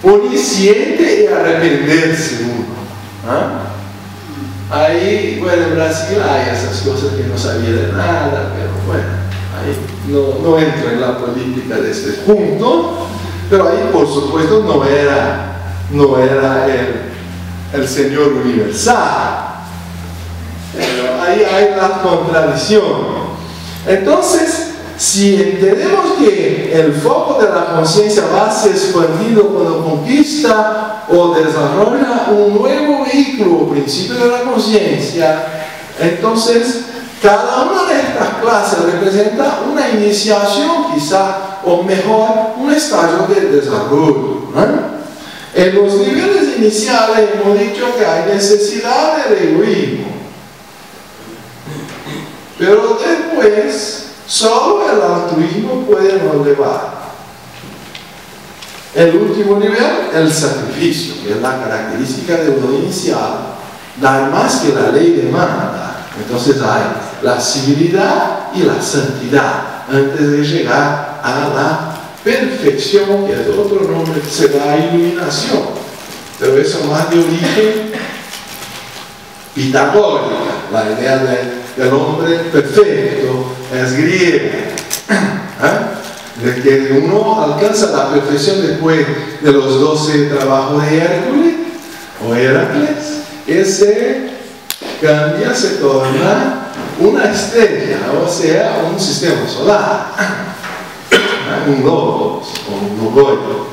onisciente y arrepentirse uno. Ahí, bueno, en Brasil hay esas cosas que no sabía de nada, pero bueno, ahí no entro en la política de este punto, pero ahí por supuesto no era el Señor universal, pero ahí hay la contradicción. Entonces, si entendemos que el foco de la conciencia va a ser expandido cuando conquista o desarrolla un nuevo vehículo, principio de la conciencia, entonces cada una de estas clases representa una iniciación quizá, o mejor, un estadio de desarrollo. En los niveles iniciales hemos dicho que hay necesidad del egoísmo, pero después solo el altruismo puede nos llevar. El último nivel, el sacrificio, que es la característica de lo inicial, dar más que la ley demanda. Entonces hay la civilidad y la santidad antes de llegar a la perfección, que es otro nombre que se da a iluminación, pero eso más de origen pitagórica, la idea del hombre perfecto es griega, de que uno alcanza la perfección después de los 12 trabajos de Hércules o Heracles, ese cambia, se torna una estrella, o sea, un sistema solar, un logos o un logorio.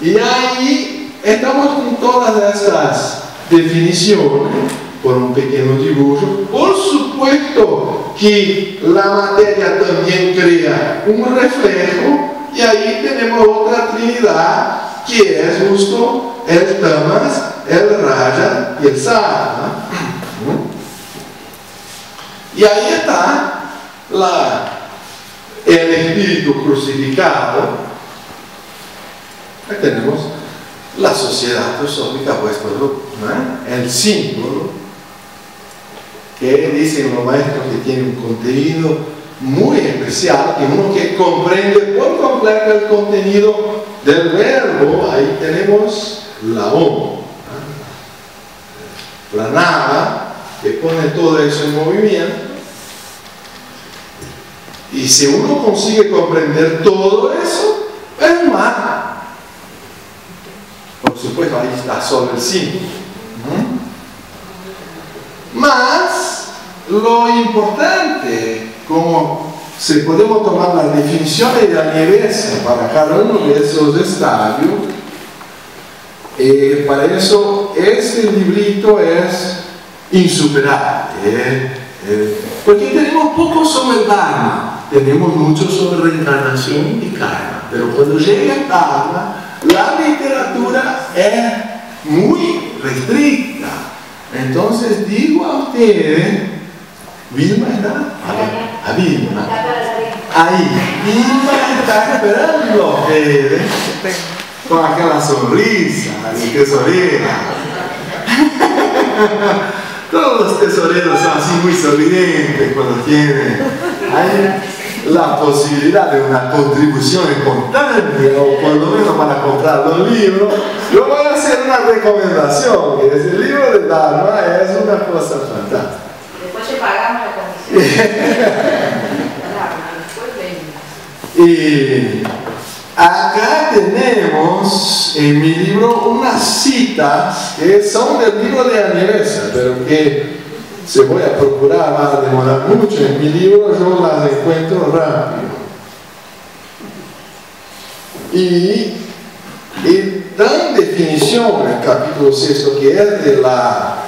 Y ahí estamos con todas estas definiciones por un pequeño dibujo. Por supuesto que la materia también crea un reflejo, y ahí tenemos otra trinidad que es justo el Tamas, el Raja y el Sattva. Y ahí está el espíritu crucificado. Ahí tenemos la sociedad teosófica, pues, el símbolo que dicen los maestros que tiene un contenido muy especial, y uno que comprende por completo el contenido del verbo. Ahí tenemos la OM, la nada, que pone todo eso en movimiento. Y si uno consigue comprender todo eso, es más. Por supuesto, ahí está solo el símbolo. Más lo importante, como si podemos tomar las definiciones de Anievesa para cada uno de esos estadios, para eso este librito es insuperable, porque tenemos poco sobre el Dharma, tenemos mucho sobre reencarnación y karma, pero cuando llega el Dharma, la literatura es muy restricta. Entonces digo a ustedes, Vilma está, a Vilma, ahí, Vilma está esperando a ustedes con aquella sonrisa de tesorera. Todos los tesoreros son así muy sonrientes cuando tienen la posibilidad de una contribución espontánea, o por lo menos para comprar los libros. Yo voy a hacer hacer una recomendación, que es el libro de Dharma es una cosa fantástica. Después te pagamos la comisión. Y acá tenemos en mi libro unas citas que son del libro de Añevesa, pero que se voy a procurar, va a demorar mucho. En mi libro yo las encuentro rápido. Y da en definición el capítulo 6 que es de la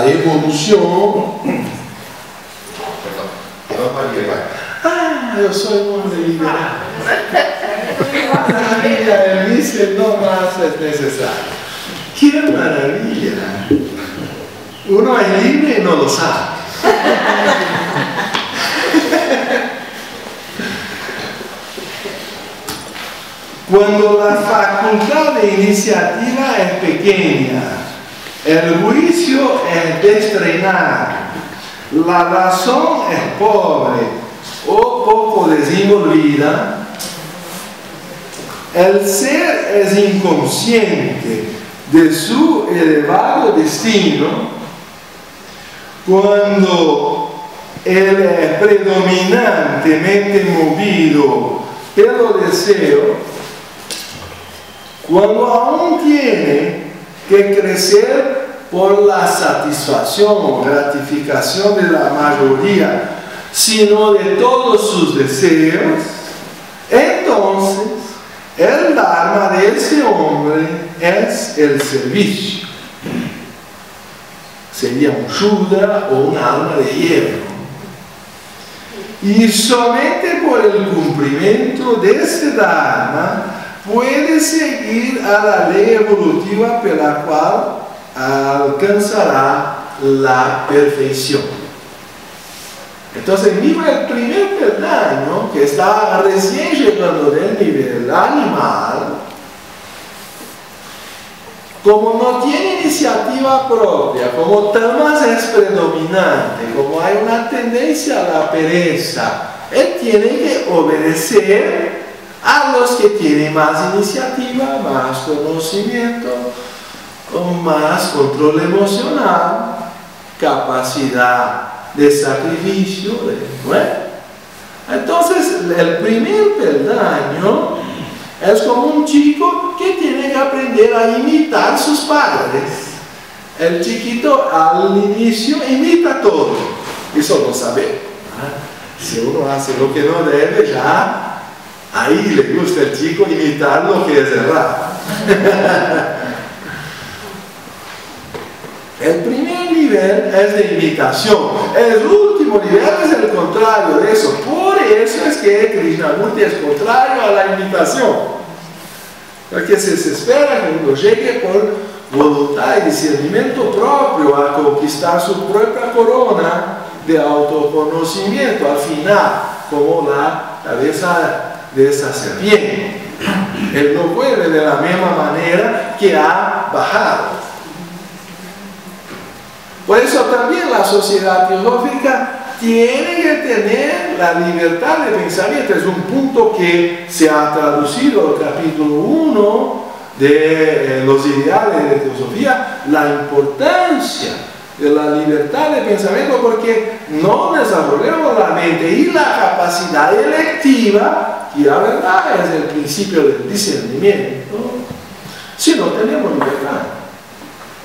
evolución. Yo soy un hombre liberal. El dice no más es necesario. ¡Qué maravilla! Uno es libre y no lo sabe. Cuando la facultad de iniciativa es pequeña, el juicio es destrenado, la razón es pobre o poco desenvolvida, el ser es inconsciente de su elevado destino, cuando él es predominantemente movido pelo deseo, cuando aún tiene que crecer por la satisfacción o gratificación de la mayoría, sino de todos sus deseos, entonces el Dharma de ese hombre es el servicio. Sería un Shudra o un alma de hierro. Y solamente por el cumplimiento de este Dharma puede seguir a la ley evolutiva por la cual alcanzará la perfección. Entonces mira el primer peldaño que está recién llegando del nivel animal, como no tiene iniciativa propia, como Tamas es predominante, como hay una tendencia a la pereza, él tiene que obedecer a los que tienen más iniciativa, más conocimiento, con más control emocional, capacidad de sacrificio, ¿no? Entonces el primer peldaño es como un chico que tiene que aprender a imitar a sus padres. El chiquito al inicio imita todo, eso lo sabe. Si uno hace lo que no debe, ya ahí le gusta al chico imitar lo que es errado. El primer nivel es de imitación. El último nivel es el contrario de eso. Por eso es que Krishnamurti es contrario a la imitación. Porque se espera que uno llegue por voluntad y discernimiento propio a conquistar su propia corona de autoconocimiento. Al final, como la cabeza de esa serpiente. Él no puede de la misma manera que ha bajado. Por eso también la sociedad teosófica tiene que tener la libertad de pensamiento. Es un punto que se ha traducido en el capítulo 1 de los ideales de teosofía, la importancia de la libertad de pensamiento, porque no desarrollamos la mente y la capacidad electiva, y la verdad es el principio del discernimiento, si no tenemos libertad.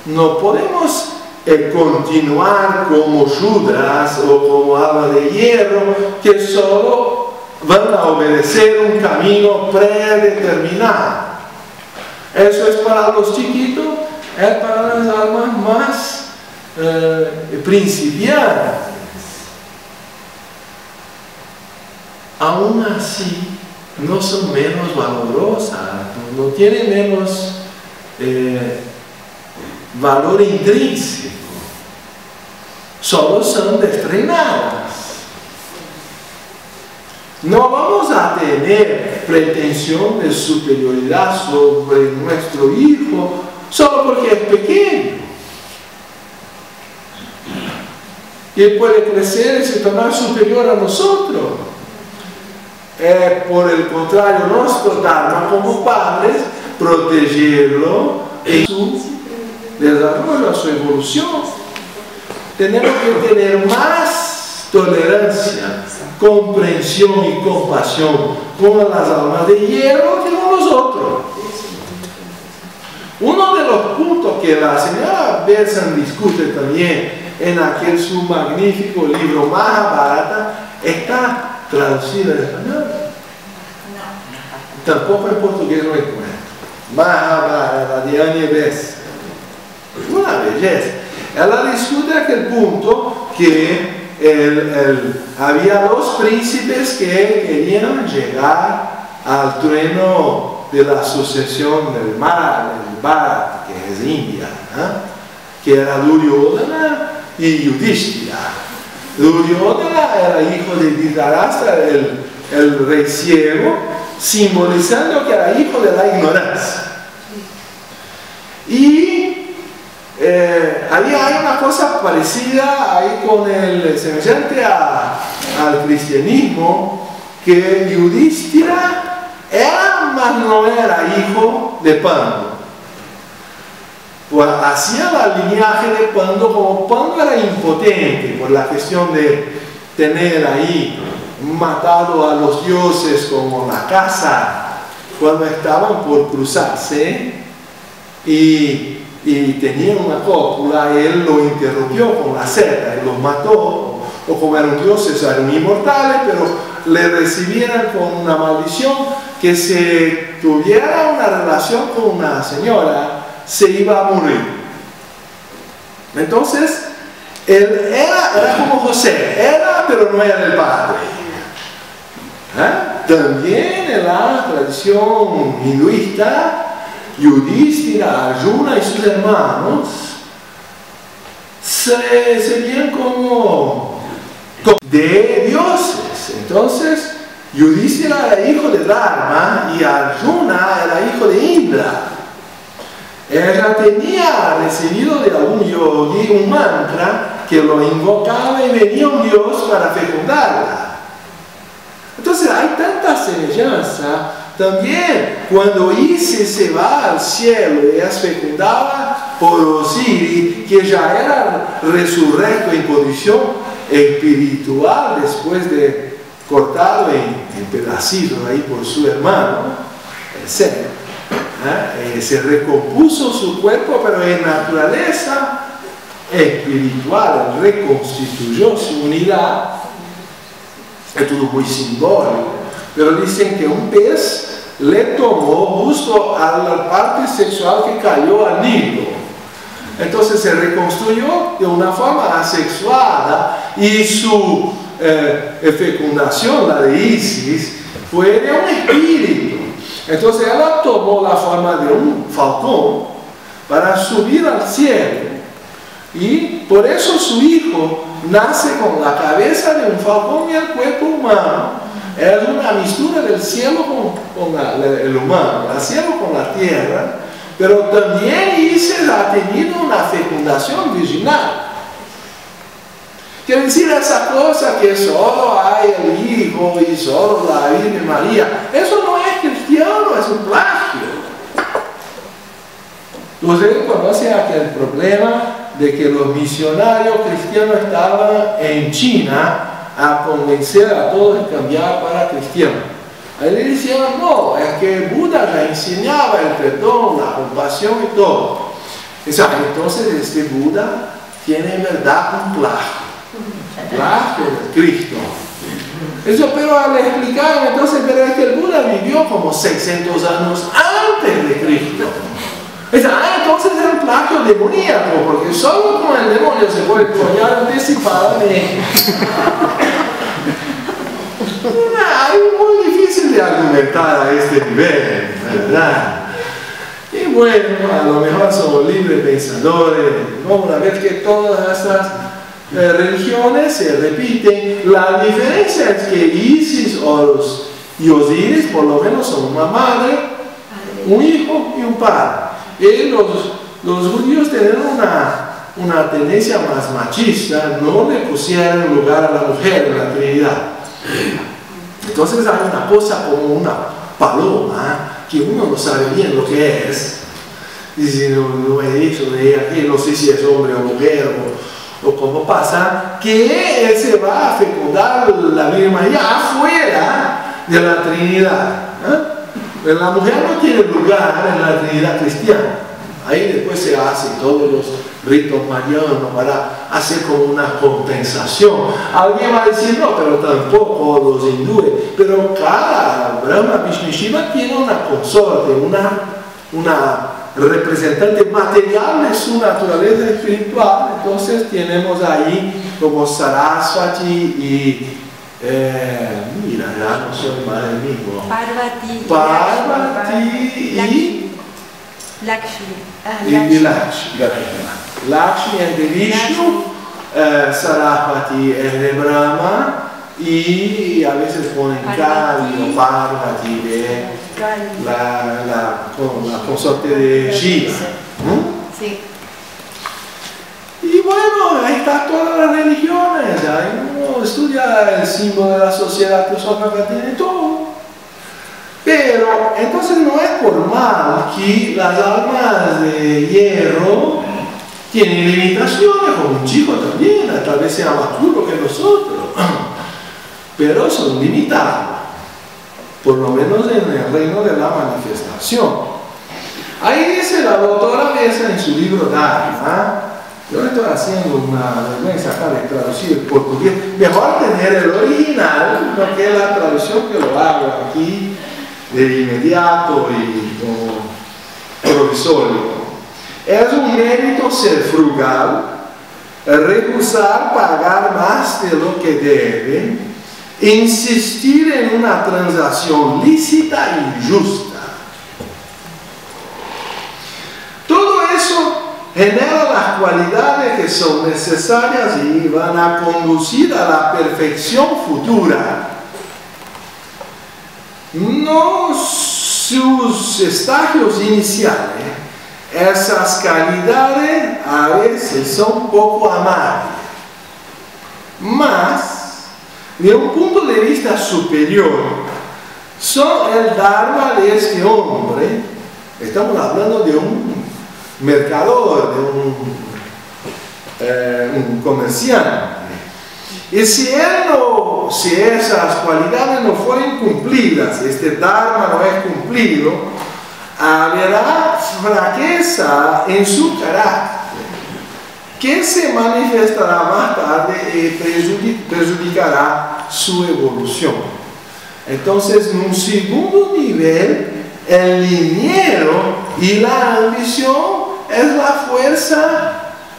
No podemos continuar como Shudras o como alma de hierro que solo van a obedecer un camino predeterminado. Eso es para los chiquitos, es para las almas más principiantes. Aún así, no son menos valorosas, no tienen menos valor intrínseco, solo son destrenadas. No vamos a tener pretensión de superioridad sobre nuestro hijo solo porque es pequeño. Y él puede crecer y se tornar superior a nosotros. Por el contrario, nuestro Dharma como padres protegerlo en su desarrollo, su evolución. Tenemos que tener más tolerancia, comprensión y compasión con las almas de hierro que con nosotros. Uno de los puntos que la señora Bersan discute también en aquel su magnífico libro Mahabharata está traducido en español. Tampoco en portugués no encuentro. Mahabharata de Anya Bersan. Una belleza. Ella discute aquel punto que había dos príncipes que querían llegar al trono de la sucesión del Bharata, que es India, que era Duryodhana y Yudhishthira. Duryodhana era hijo de Dhritarashtra, el rey ciego, simbolizando que era hijo de la ignorancia. Y ahí hay una cosa parecida ahí con semejante al cristianismo, que Yudhishthira era, mas no era hijo de Pandu. Pues hacía la linaje de Pandu, como Pandu era impotente por la cuestión de tener ahí matado a los dioses como la caza cuando estaban por cruzarse y tenía una cópula, él lo interrumpió con la seta y los mató, o como eran dioses, eran inmortales, pero le recibieran con una maldición que si tuviera una relación con una señora, se iba a morir. Entonces, él era como José, era pero no era el padre. También en la tradición hinduista, Yudhishthira, Arjuna y sus hermanos se veían como de dioses. Entonces, Yudhishthira era hijo de Dharma y Arjuna era hijo de Indra. Ella tenía recibido de algún yogi un mantra que lo invocaba y venía un dios para fecundarla. Entonces hay tanta semejanza. También cuando Isis se va al cielo y es fecundada por Osiris, que ya era resurrecto en condición espiritual después de cortado en pedacitos ahí por su hermano, se recompuso su cuerpo, pero en naturaleza espiritual reconstituyó su unidad. Es todo muy simbólico. Pero dicen que un pez le tomó justo a la parte sexual que cayó al Nilo. Entonces se reconstruyó de una forma asexuada y su fecundación, la de Isis, fue de un espíritu. Entonces ella tomó la forma de un falcón para subir al cielo. Y por eso su hijo nace con la cabeza de un falcón y el cuerpo humano. Es una mistura del cielo con el humano, el cielo con la tierra, pero también Isis ha tenido una fecundación virginal. Quiere decir esa cosa que solo hay el Hijo y solo la Virgen María. Eso no es cristiano, es un plagio. Ustedes conocen aquel problema de que los misionarios cristianos estaban en China a convencer a todos de cambiar para cristianos. Ahí le decían, no, es que Buda ya enseñaba el perdón, la compasión y todo. Entonces este Buda tiene en verdad un plagio de Cristo. Eso, pero al explicar, entonces, pero es que el Buda vivió como 600 años antes de Cristo. Entonces era un plagio demoníaco, porque solo con el demonio se puede coñar anticipadamente. Es muy difícil de argumentar a este nivel, ¿verdad? Y bueno, a lo mejor somos libres pensadores, vamos a ver que todas estas religiones se repiten. La diferencia es que Isis y Osiris por lo menos son una madre, un hijo y un padre. Y los judíos tienen una tendencia más machista, no le pusieron lugar a la mujer en la Trinidad. Entonces hay una cosa como una paloma que uno no sabe bien lo que es, dice, no he dicho de aquí, no sé si es hombre o mujer o cómo pasa, que él se va a fecundar la Virgen María afuera de la Trinidad. La mujer no tiene lugar en la Trinidad cristiana. Ahí después se hacen todos los ritos marianos para hacer como una compensación. Alguien va a decir, no, pero tampoco los hindúes. Pero cada Brahma, Vishnu y Shiva tiene una consorte, una representante material de su naturaleza espiritual. Entonces tenemos ahí como Saraswati y mira, ya no soy mal el mismo. Parvati y Lakshmi. Lakshmi es de Vishnu, Saraswati es de Brahma y a veces ponen Kali o Parvati de la consorte de Shiva. Sí. Y bueno, ahí está todas las religiones, ahí uno estudia el símbolo de la sociedad teosófica, tiene todo. Pero entonces no es por mal que las almas de hierro tienen limitaciones, como un chico también, tal vez sea más duro que nosotros, pero son limitados, por lo menos en el reino de la manifestación. Ahí dice la doctora Mesa en su libro Dharma. Yo estoy haciendo una vergüenza acá de traducir el portugués. Mejor tener el original, no que la traducción que lo hago aquí de inmediato y como provisorio. Es un mérito ser frugal, rehusar pagar más de lo que debe, insistir en una transacción lícita y justa. Todo eso genera las cualidades que son necesarias y van a conducir a la perfección futura. No sus estadios iniciales, esas calidades a veces son poco amables. Mas, de un punto de vista superior, son el Dharma de este hombre. Estamos hablando de un mercador, de un comerciante. Y si esas cualidades no fueren cumplidas, este Dharma no es cumplido, habrá fraqueza en su carácter, que se manifestará más tarde y perjudicará su evolución. Entonces, en un segundo nivel, el liniero y la ambición es la fuerza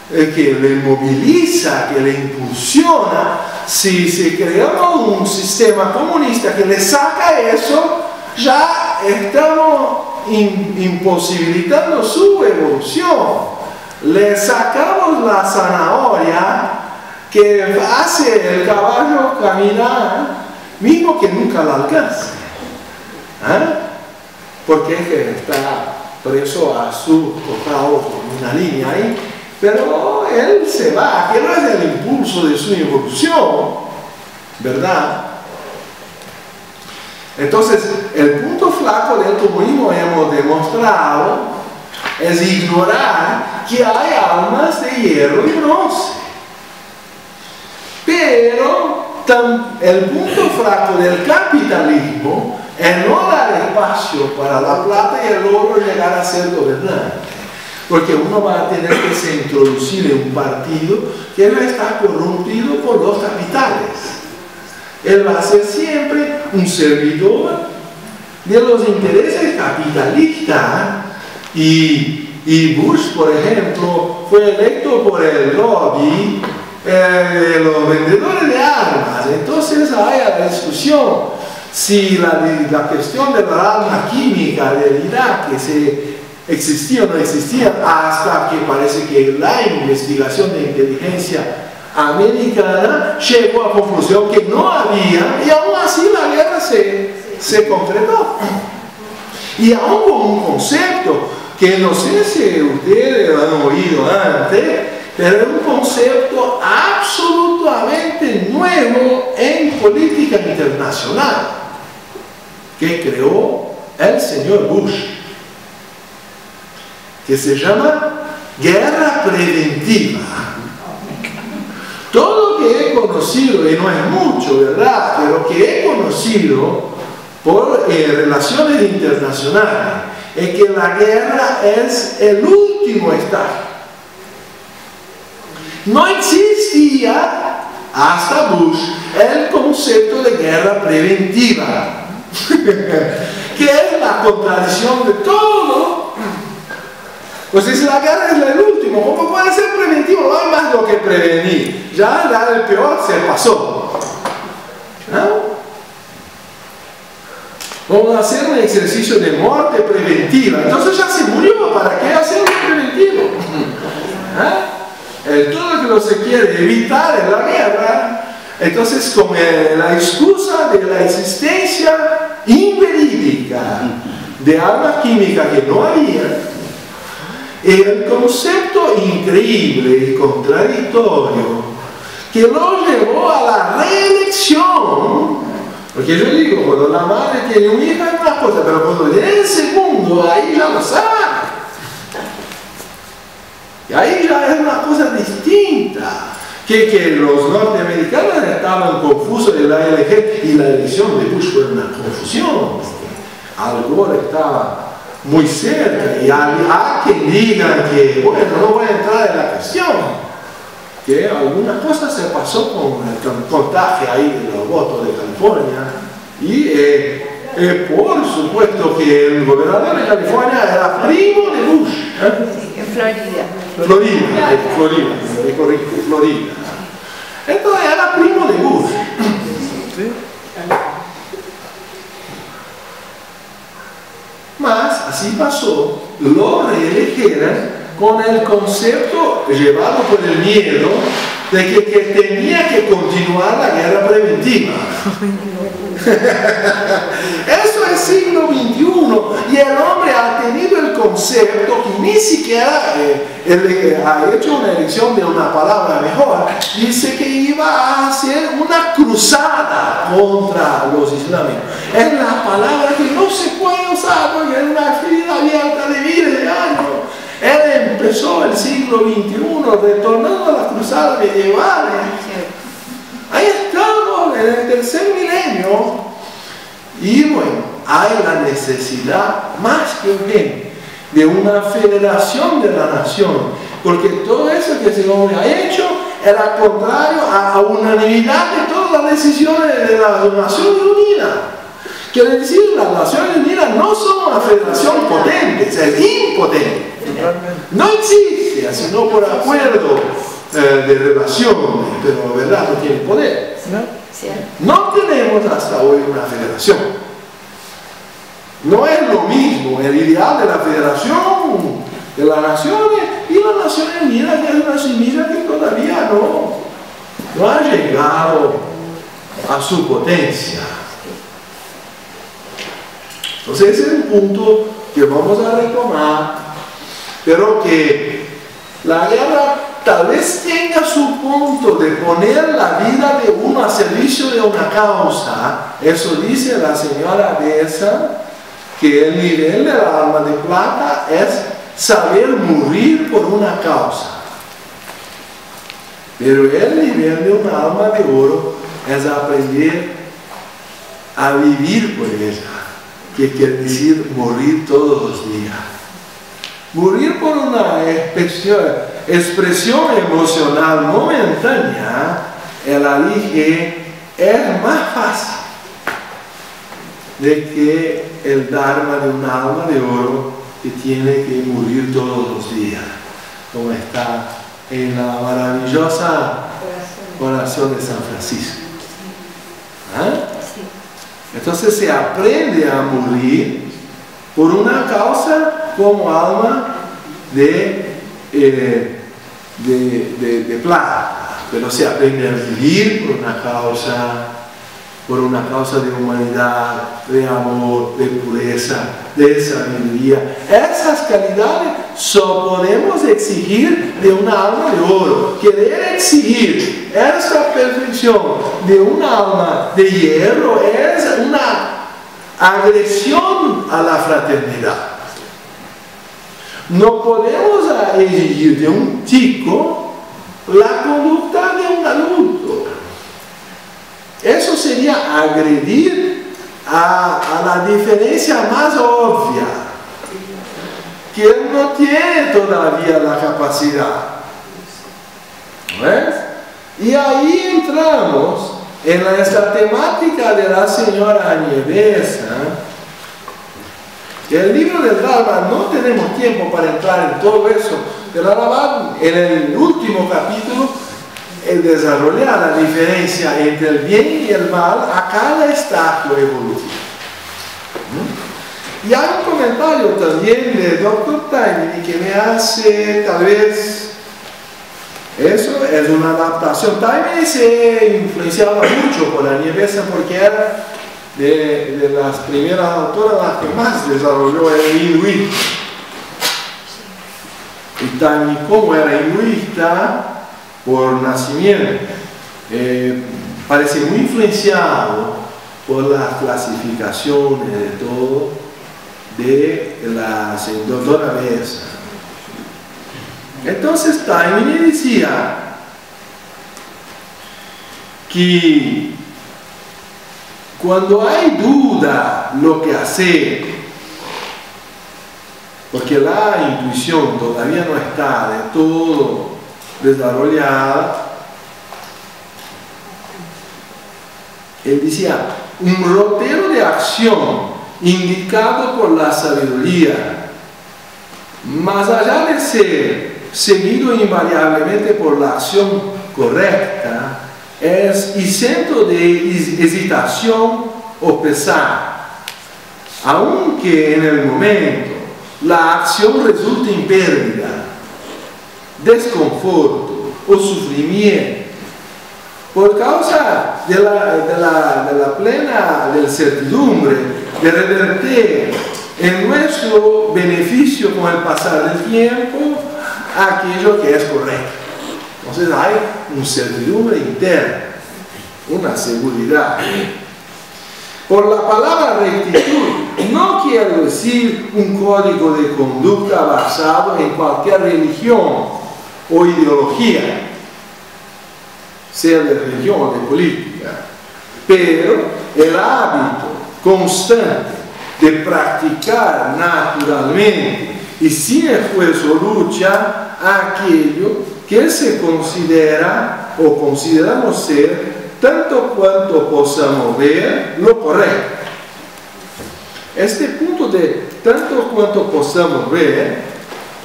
que le moviliza, que le impulsiona. Si creamos un sistema comunista que le saca eso, ya estamos imposibilitando su evolución. Le sacamos la zanahoria que hace el caballo caminar, mismo que nunca la alcance. Porque es que está preso a su costado con una línea ahí, pero él se va, que no es el impulso de su evolución, ¿verdad? Entonces, el punto flaco del comunismo hemos demostrado es ignorar que hay almas de hierro y bronce. Pero el punto flaco del capitalismo es no dar espacio para la plata y el oro llegar a ser gobernante. Porque uno va a tener que se introducir en un partido que no está corrompido por los capitales. Él va a ser siempre un servidor de los intereses capitalistas. Y Bush, por ejemplo, fue electo por el lobby de los vendedores de armas. Entonces hay la discusión si la cuestión de la arma química del Irak, que se existía o no existía, hasta que parece que la investigación de inteligencia americana llegó a la conclusión que no había, y aún así la guerra se concretó. Y aún con un concepto que no sé si ustedes han oído antes, pero es un concepto absolutamente nuevo en política internacional, que creó el señor Bush, que se llama guerra preventiva. Todo lo que he conocido, y no es mucho, ¿verdad?, pero que he conocido por relaciones internacionales, es que la guerra es el último estadio. No existía hasta Bush el concepto de guerra preventiva, que es la contradicción de todo. Pues si la guerra es el último, ¿cómo puede ser preventivo? No hay más lo que prevenir. Ya el peor se pasó. ¿No? Vamos a hacer un ejercicio de muerte preventiva. Entonces ya se murió, ¿para qué hacerlo preventivo? Todo lo que no se quiere evitar es la guerra. Entonces, con la excusa de la existencia inverídica de armas químicas que no había, el concepto increíble y contradictorio que lo llevó a la reelección, porque yo digo, cuando la madre tiene un hijo es una cosa, pero cuando tiene el segundo, ahí ya lo sabe. Y ahí ya es una cosa distinta, que los norteamericanos estaban confusos de la LG y la elección de Bush fue una confusión. Al Gore estaba muy cerca y a quien digan que, bueno, no voy a entrar en la cuestión, que alguna cosa se pasó con el contagio ahí de los votos de California y por supuesto que el gobernador de California era primo de Bush. Sí, en Florida. Florida. Entonces era primo de Bush. ¿Sí? Mas así pasó, lo reeligieron con el concepto llevado por el miedo de que tenía que continuar la guerra preventiva. Eso es siglo XXI y el hombre ha tenido el concepto que ni siquiera ha hecho una elección de una palabra mejor. Dice que iba a hacer una cruzada contra los islámicos. Es la palabra que no se puede usar porque es una ferida abierta de miles de años. Él empezó el siglo XXI retornando a las cruzadas medievales. Ahí estamos en el tercer milenio y bueno, hay la necesidad más que urgente de una federación de la nación, porque todo eso que ese hombre ha hecho era contrario a la unanimidad de todas las decisiones de las Naciones Unidas. Quiere decir, las Naciones Unidas no son una federación potente, es impotente. No existe, sino por acuerdo de relación, pero verdad no tiene poder. No tenemos hasta hoy una federación. No es lo mismo el ideal de la federación de las naciones y las Naciones Unidas, que es una semilla que todavía no ha llegado a su potencia. Entonces ese es un punto que vamos a retomar, pero que la guerra tal vez tenga su punto de poner la vida de uno a servicio de una causa. Eso dice la señora Bessa, que el nivel del alma de plata es saber morir por una causa. Pero el nivel de un alma de oro es aprender a vivir por ella, que quiere decir morir todos los días. Morir por una expresión emocional momentánea, ela dije, es más fácil de que el Dharma de un alma de oro que tiene que morir todos los días, como está en la maravillosa oración de San Francisco. Entonces se aprende a morir por una causa como alma de plata, pero se aprende a vivir por una causa de humanidad, de amor, de pureza, de sabiduría. Esas calidades solo podemos exigir de una alma de oro. Querer exigir esa perfección de una alma de hierro es una agresión a la fraternidad. No podemos exigir de un chico la conducta de un adulto. Eso sería agredir a la diferencia más obvia, que él no tiene todavía la capacidad. ¿Ves? Y ahí entramos en esta temática de la señora Nievesa. El libro del Dharma, no tenemos tiempo para entrar en todo eso, pero ahora en el último capítulo desarrollar la diferencia entre el bien y el mal a cada estadio evolutivo. Y hay un comentario también de Dr. Taimini que me hace, tal vez, eso es una adaptación. Taimini se influenciaba mucho por la Nievesa porque era de las primeras autoras las que más desarrolló el hinduismo. Y Taimini, como era hinduista por nacimiento, parece muy influenciado por las clasificaciones de todo de la señora Besa. Entonces Taimini decía que cuando hay duda lo que hacer, porque la intuición todavía no está de todo desarrollada, él decía, un rotero de acción indicado por la sabiduría, más allá de ser seguido invariablemente por la acción correcta, es isento de hesitación o pesar, aunque en el momento la acción resulte en pérdida, desconforto o sufrimiento, por causa de la plena certidumbre de revertir en nuestro beneficio con el pasar del tiempo aquello que es correcto. Entonces hay una certidumbre interna, una seguridad. Por la palabra rectitud no quiero decir un código de conducta basado en cualquier religión o ideología, sea de religión o de política, pero el hábito constante de practicar naturalmente y sin esfuerzo lucha aquello que se considera o consideramos ser, tanto cuanto podamos ver, lo correcto. Este punto de tanto cuanto podamos ver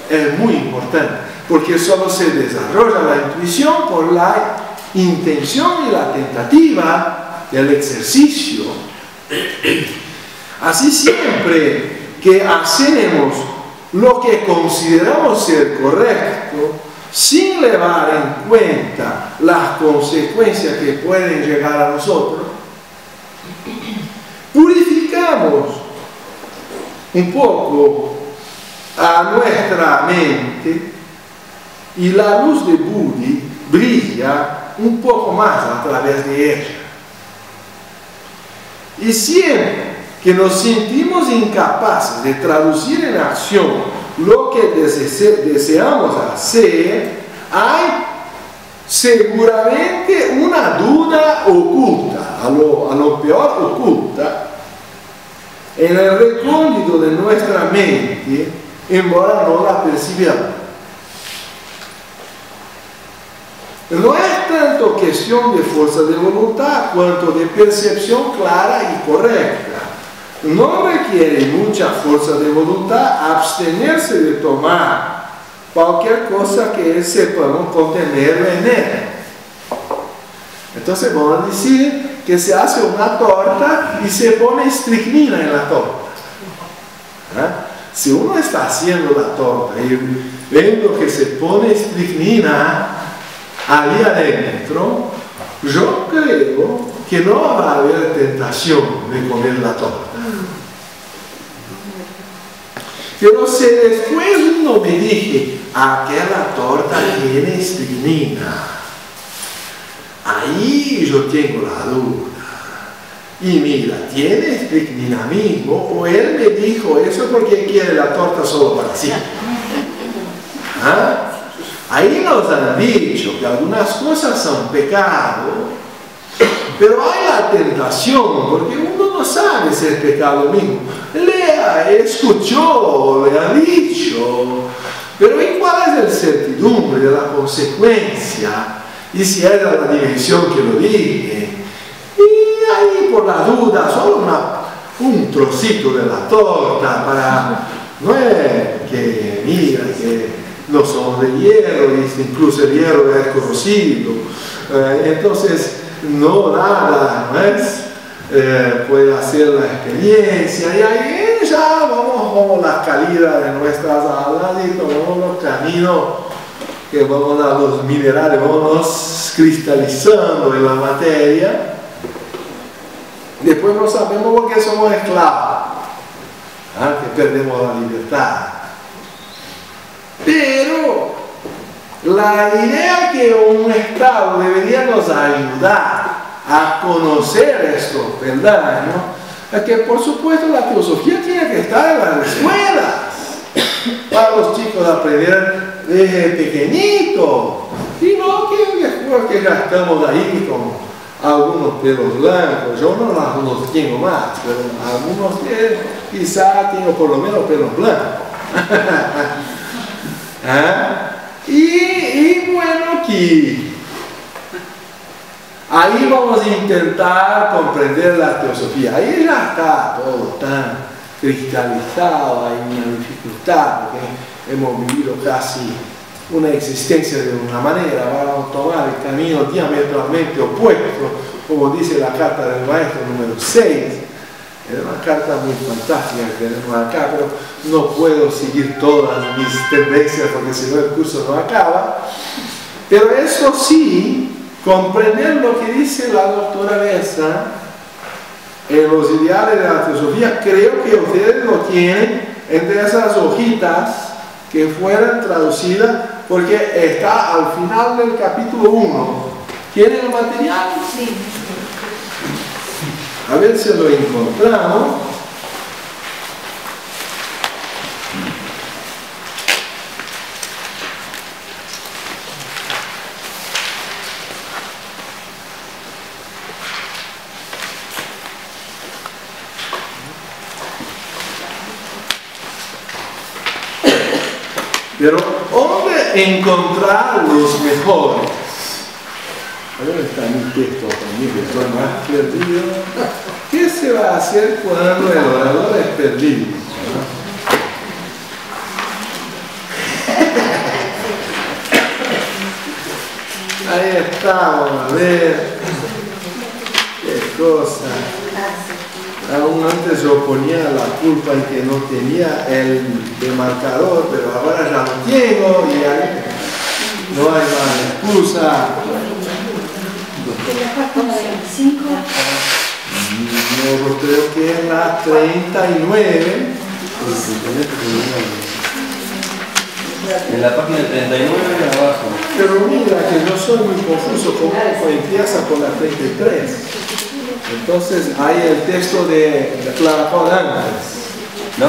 es muy importante, porque solo se desarrolla la intuición por la intención y la tentativa del ejercicio. Así siempre que hacemos lo que consideramos ser correcto, sin llevar en cuenta las consecuencias que pueden llegar a nosotros, purificamos un poco a nuestra mente y la luz de Buddhi brilla un poco más a través de ella. Y siempre que nos sentimos incapaces de traducir en acción lo que deseamos hacer, hay seguramente una duda oculta, a lo peor oculta, en el recóndito de nuestra mente, embora no la percibamos. No es tanto cuestión de fuerza de voluntad cuanto de percepción clara y correcta. No requiere mucha fuerza de voluntad abstenerse de tomar cualquier cosa que sepamos contener veneno. Entonces vamos a decir que se hace una torta y se pone estricnina en la torta. Si uno está haciendo la torta y viendo que se pone estricnina allí adentro, yo creo que no va a haber tentación de comer la torta. Pero si después uno me dice, aquella torta tiene estricnina, ahí yo tengo la duda. Y mira, tiene este dinamismo, o él me dijo eso porque quiere la torta solo para sí. ¿Ah? Ahí nos han dicho que algunas cosas son pecado, pero hay la tentación, porque uno no sabe si es pecado mismo. Escuchó, le ha dicho, pero ¿y cuál es la certidumbre de la consecuencia? Y si era la dimensión que lo dije. Y ahí por la duda, solo un trocito de la torta para, no es que mira que no son de hierro, y incluso el hierro es corrosivo, entonces no nada, ¿no es? Puede hacer la experiencia y ahí ya vamos la calidad de nuestras alas y tomamos los caminos que vamos a los minerales, vamos cristalizando en la materia. Después no sabemos por qué somos esclavos, que perdemos la libertad. Pero la idea que un Estado debería nos ayudar a conocer esto, ¿verdad? ¿No? Es que por supuesto la filosofía tiene que estar en las escuelas para los chicos aprender desde pequeñito, y no que después que ya estamos ahí con algunos pelos blancos, yo no los tengo más, pero algunos quizá tengo por lo menos pelos blancos. Y bueno, que ahí vamos a intentar comprender la teosofía. Ahí ya está todo tan cristalizado, hay una dificultad, porque hemos vivido casi una existencia de una manera, vamos a tomar el camino diametralmente opuesto, como dice la carta del maestro número 6. Es una carta muy fantástica que tenemos acá, pero no puedo seguir todas mis tendencias porque si no el curso no acaba. Pero eso sí, comprender lo que dice la doctora Bessa en los ideales de la teosofía, creo que ustedes lo tienen entre esas hojitas que fueran traducidas, porque está al final del capítulo 1. ¿Tienen el material? Sí. A ver si lo encontramos. Pero ¿dónde encontrar los mejores? A ver, está mi texto también, que estoy más perdido. ¿Qué se va a hacer cuando el orador es perdido? Ahí estamos, a ver. Qué cosa. Aún antes yo ponía la culpa en que no tenía el demarcador, pero ahora ya lo tengo y ahí no hay más excusa. No, creo que es la 39. En la página 39 de abajo. Pero mira que yo soy muy confuso, como empieza por la 33. Entonces hay el texto de Clara antes. No,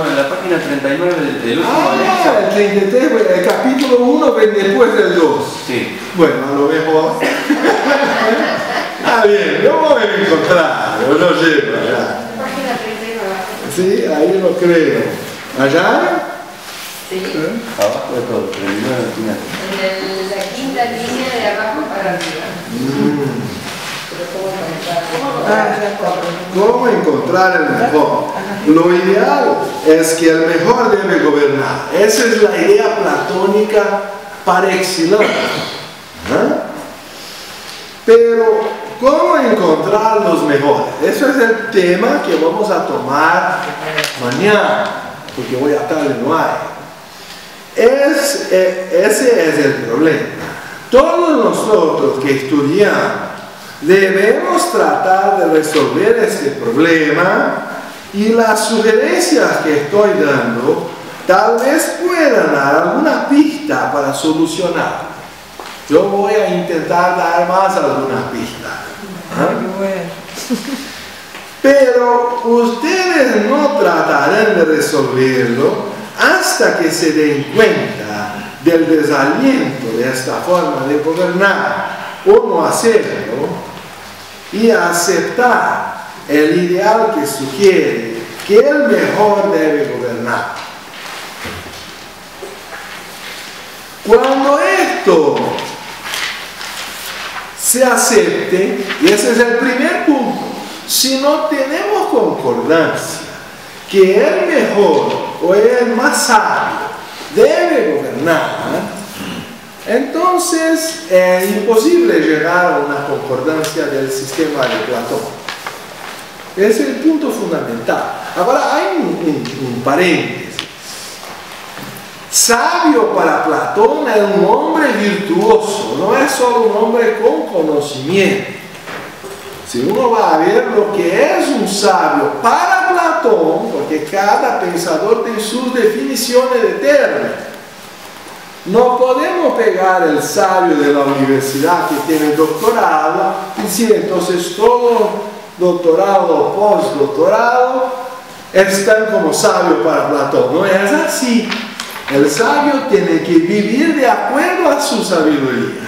en la página 39 del último anexo. El 33, el capítulo 1 después del 2. Sí. Bueno, a lo mejor. Ah, bien, yo voy a encontrar, yo lo llevo allá. Página 39. Sí, ahí lo creo. ¿Allá? Sí. Abajo de todo, 39 al final. En la quinta línea de abajo para arriba. ¿Cómo encontrar el mejor? Lo ideal es que el mejor debe gobernar. Esa es la idea platónica par excelencia. Pero, ¿cómo encontrar los mejores? Eso es el tema que vamos a tomar mañana, porque hoy a tarde no hay. Ese es el problema. Todos nosotros que estudiamos debemos tratar de resolver este problema, y las sugerencias que estoy dando tal vez puedan dar alguna pista para solucionar. Yo voy a intentar dar más algunas pistas. Pero ustedes no tratarán de resolverlo hasta que se den cuenta del desaliento de esta forma de gobernar o no hacerlo y aceptar el ideal que sugiere que el mejor debe gobernar. Cuando esto se acepte, y ese es el primer punto, si no tenemos concordancia que el mejor o el más sabio debe gobernar, entonces es imposible llegar a una concordancia del sistema de Platón. Ese es el punto fundamental. Ahora hay un paréntesis. Sabio para Platón es un hombre virtuoso, no es solo un hombre con conocimiento. Si uno va a ver lo que es un sabio para Platón, porque cada pensador tiene sus definiciones de términos, no podemos pegar el sabio de la universidad que tiene doctorado y decir entonces todo doctorado o postdoctorado están como sabio para Platón. No es así. El sabio tiene que vivir de acuerdo a su sabiduría.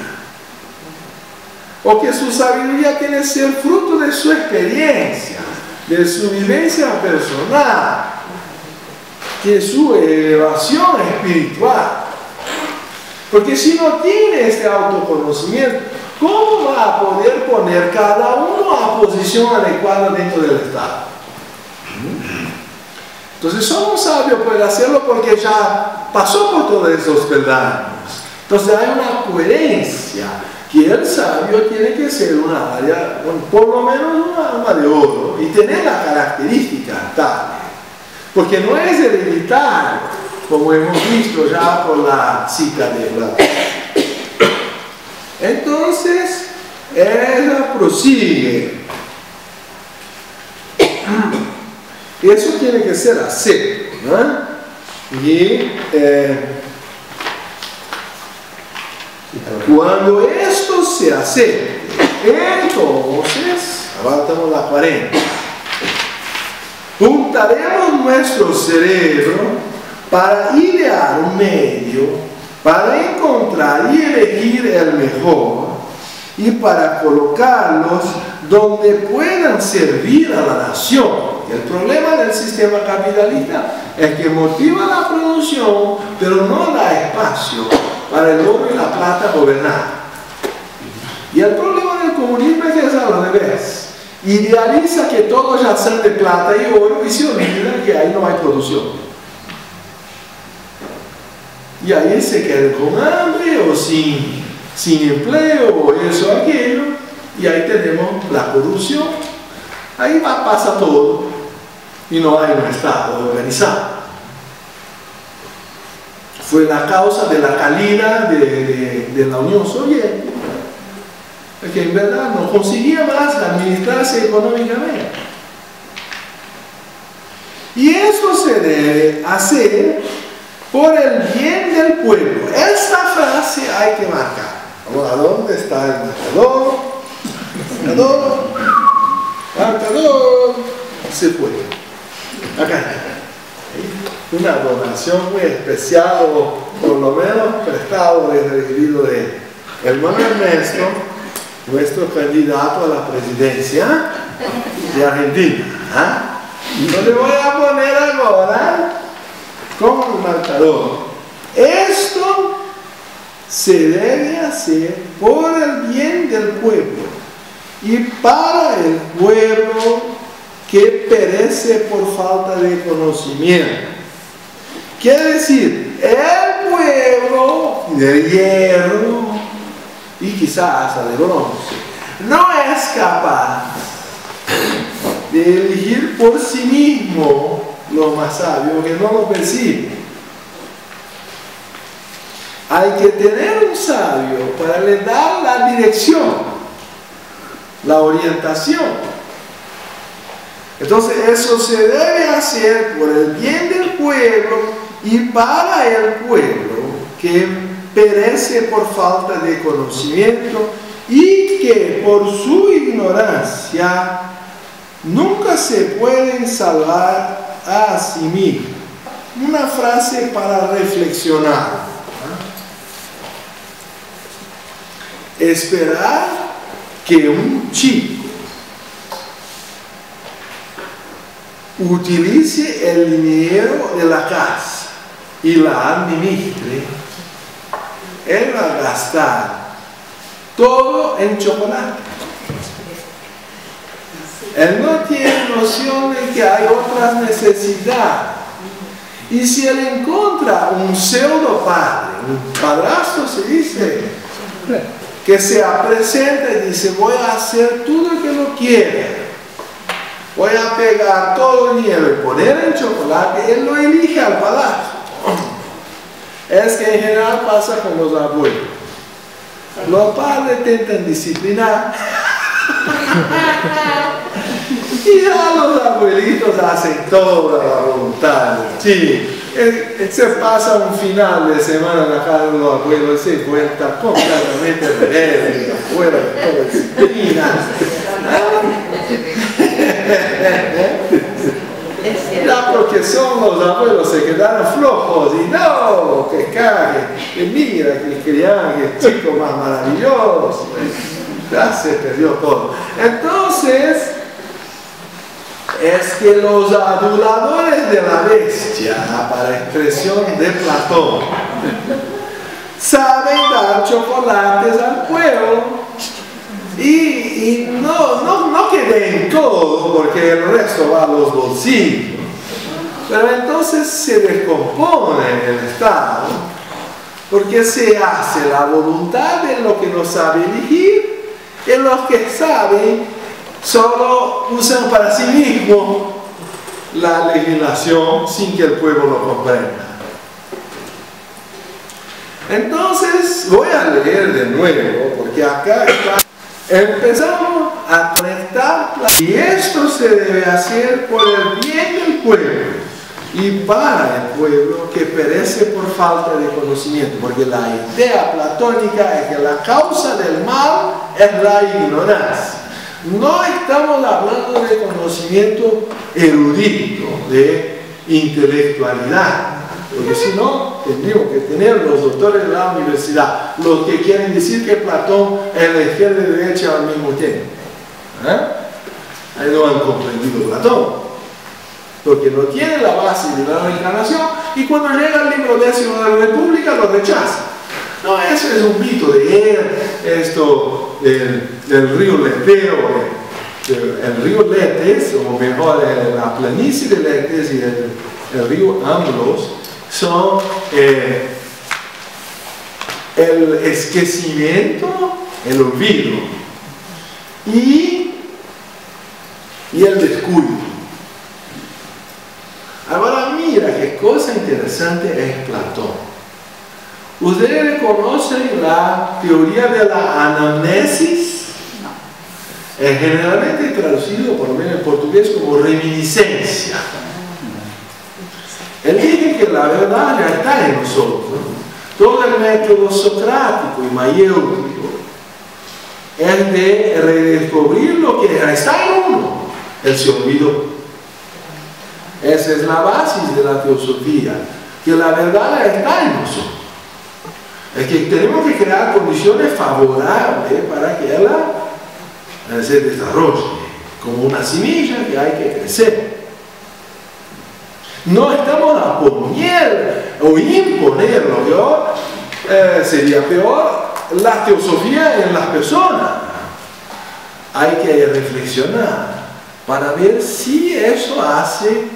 Porque su sabiduría tiene que ser fruto de su experiencia, de su vivencia personal, de su elevación espiritual. Porque si no tiene este autoconocimiento, ¿cómo va a poder poner cada uno a posición adecuada dentro del Estado? Entonces, solo un sabio puede hacerlo porque ya pasó por todos esos peldaños. Entonces, hay una coherencia que el sabio tiene que ser una área, por lo menos una alma de oro, y tener la característica tal. Porque no es hereditario, como hemos visto ya por la cita de Platón. Entonces, ella prosigue. Eso tiene que ser acepto, ¿no? Y cuando esto se acepte, entonces, ahora estamos en la 40, juntaremos nuestro cerebro para idear un medio, para encontrar y elegir el mejor y para colocarlos donde puedan servir a la nación. El problema del sistema capitalista es que motiva la producción, pero no da espacio para el oro y la plata gobernar. Y el problema del comunismo es que es al revés. Idealiza que todos ya sean de plata y oro y se olvida que ahí no hay producción. Y ahí se queda con hambre o sin empleo o eso o aquello, y ahí tenemos la corrupción. Ahí pasa todo y no hay un Estado organizado. Fue la causa de la caída de la Unión Soviética, porque en verdad no conseguía más administrarse económicamente. Y eso se debe hacer por el bien del pueblo. Esta frase hay que marcar. Ahora, ¿dónde está el marcador? Marcador. Se fue. Acá. Una donación muy especial, o por lo menos prestado y recibido de hermano Ernesto, nuestro candidato a la presidencia de Argentina. Yo le voy a poner ahora como el marcador. Esto se debe hacer por el bien del pueblo y para el pueblo que perece por falta de conocimiento. Quiere decir, el pueblo de hierro y quizás hasta de bronce no es capaz de elegir por sí mismo lo más sabio, que no lo percibe. Hay que tener un sabio para le dar la dirección, la orientación. Entonces eso se debe hacer por el bien del pueblo y para el pueblo que perece por falta de conocimiento y que por su ignorancia nunca se pueden salvar a sí mismos. Una frase para reflexionar. Esperar que un chico utilice el dinero de la casa y la administre, él va a gastar todo en chocolate. Él no tiene noción de que hay otras necesidades. Y si él encuentra un pseudo padre, un padrastro se dice, que se presenta y dice, voy a hacer todo lo que lo quiere, voy a pegar todo el dinero y poner en chocolate, él lo elige al padrastro. Es que en general pasa con los abuelos. Los padres intentan disciplinar y ya los abuelitos hacen toda la voluntad. Sí, se pasa un final de semana en la casa de los abuelos y se vuelta completamente rebelde, fuera de toda disciplina. Ya porque son los abuelos se quedaron flojos y no, que cague, que mira, que crian, que chico más maravilloso. Ya se perdió todo. Entonces, es que los aduladores de la bestia, para expresión de Platón, saben dar chocolates al pueblo y no que den todo porque el resto va a los bolsillos, pero entonces se descompone el Estado porque se hace la voluntad de lo que no sabe elegir y los que saben solo usan para sí mismos la legislación sin que el pueblo lo comprenda. Entonces voy a leer de nuevo porque acá está. Empezamos a conectar y esto se debe hacer por el bien del pueblo y para el pueblo que perece por falta de conocimiento, porque la idea platónica es que la causa del mal es la ignorancia. No estamos hablando de conocimiento erudito, de intelectualidad, porque si no, tendríamos que tener los doctores de la universidad, los que quieren decir que Platón es la izquierda y la derecha al mismo tiempo. Ahí no han comprendido Platón, porque no tiene la base de la reencarnación y cuando llega el libro 10 de la República lo rechaza. No, eso es un mito de él, esto del río Leteo, el río Letes, o mejor la planicie de Letes y el río Ambros, son el esquecimiento, el olvido y el descuido. Ahora mira qué cosa interesante es Platón. ¿Ustedes conocen la teoría de la anamnesis? No. Es generalmente traducido, por lo menos en portugués, como reminiscencia. Él dice que la verdad ya está en nosotros. Todo el método socrático y mayéutico es de redescubrir lo que ya está en uno. Él se olvidó. Esa es la base de la teosofía, que la verdad ya está en nosotros. Es que tenemos que crear condiciones favorables para que ella se desarrolle, como una semilla que hay que crecer. No estamos a poner o imponer, lo que sería peor, la teosofía en las personas. Hay que reflexionar para ver si eso hace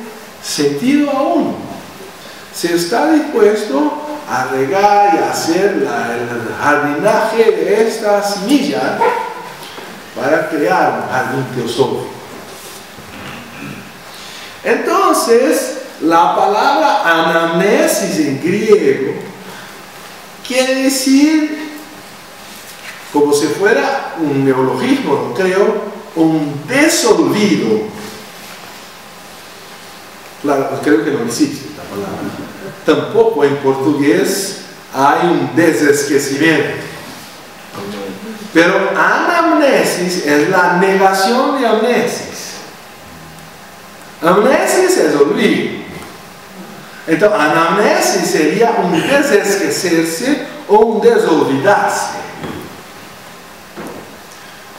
sentido a uno. Si está dispuesto a regar y a hacer el jardinaje de esta semilla para crear un jardín teosófico. Entonces, la palabra anamnesis en griego quiere decir, como si fuera un neologismo, no creo, un desolvido. Claro, creo que no existe esta palabra. Tampoco en portugués hay un desesquecimiento. Pero anamnesis es la negación de amnesis. Amnesis es olvido. Entonces, anamnesis sería un desesquecerse o un desolvidarse.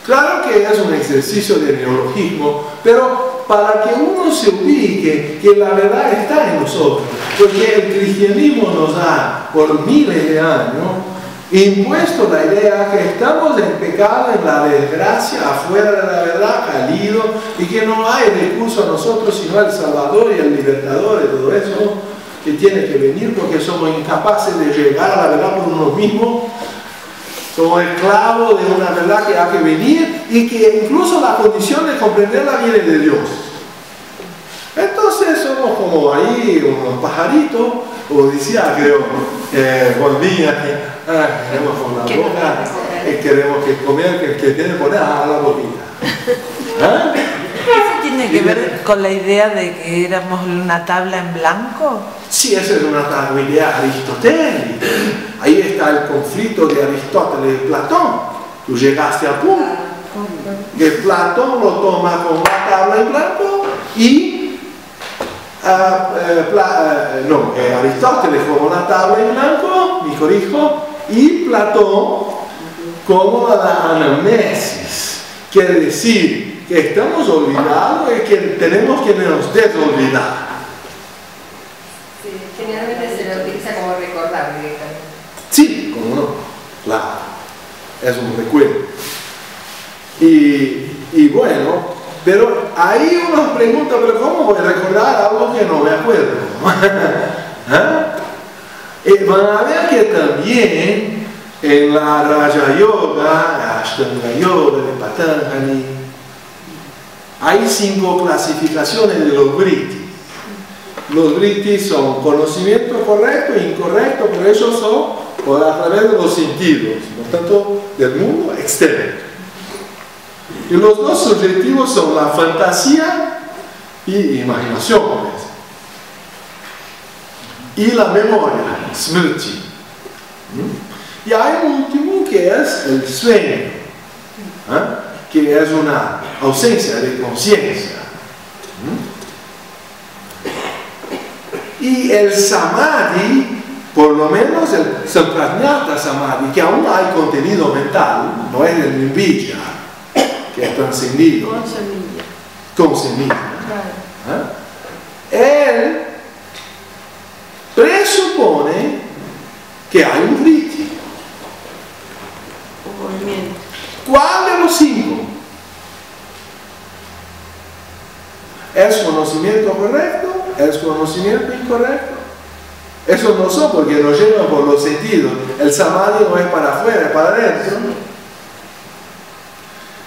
Claro que es un ejercicio de neologismo, pero para que uno se ubique que la verdad está en nosotros, porque el cristianismo nos ha, por miles de años, impuesto la idea que estamos en pecado, en la desgracia, afuera de la verdad, caído, y que no hay recurso a nosotros sino al Salvador y al Libertador y todo eso que tiene que venir porque somos incapaces de llegar a la verdad por uno mismo. Somos esclavos de una verdad que hay que venir y que incluso la condición de comprenderla viene de Dios. Entonces somos como ahí unos pajaritos, o decía, creo, volvía que queremos con la boca, queremos que comer, que tiene que poner a la boquita. ¿Ah? ¿Eso tiene que ver con la idea de que éramos una tabla en blanco? Sí, esa es una idea aristotélica. Ahí está el conflicto de Aristóteles y Platón. Tú llegaste al punto que Platón lo toma como una tabla en blanco y Aristóteles como una tabla en blanco, me corrijo, y Platón como la anamnesis. Quiere decir que estamos olvidados y que tenemos que nos desolvidar. Sí, generalmente se lo utiliza como recordar directamente. Sí, como no, claro, es un recuerdo. Y bueno, pero ahí uno pregunta, pero ¿cómo voy a recordar algo que no me acuerdo? ¿Ah? Van a ver que también en la Raja Yoga, Ashtanga Yoga de Patanjali, hay 5 clasificaciones de los vrittis. Los vrittis son conocimiento correcto e incorrecto, pero esos son a través de los sentidos, no tanto del mundo externo. Y los dos subjetivos son la fantasía y imaginación, y la memoria, smriti. Y hay un último que es el sueño, que es una ausencia de conciencia. Y el samadhi, por lo menos el samprajñata samadhi, que aún hay contenido mental, no es el nimbija, que es trascendido. Con semilla. Con semilla. Claro. Él presupone que hay un vritti. Un movimiento. ¿Cuál de los 5? ¿Es conocimiento correcto? ¿Es conocimiento incorrecto? Eso no son porque nos llevan por los sentidos. El samadhi no es para afuera, es para adentro.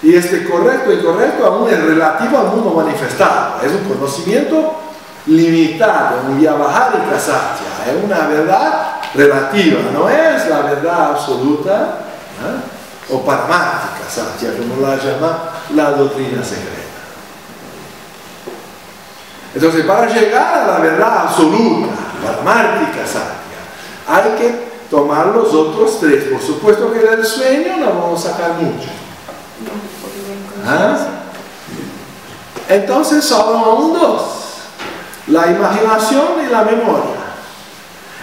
Y este correcto y incorrecto aún es relativo al mundo manifestado. Es un conocimiento limitado, un vyavahārika satya. Es una verdad relativa, no es la verdad absoluta, o paramártica satya, como la llama la doctrina secreta. Entonces, para llegar a la verdad absoluta, paramártica satya, hay que tomar los otros 3. Por supuesto que del sueño no vamos a sacar mucho. Entonces solo aún 2, la imaginación y la memoria.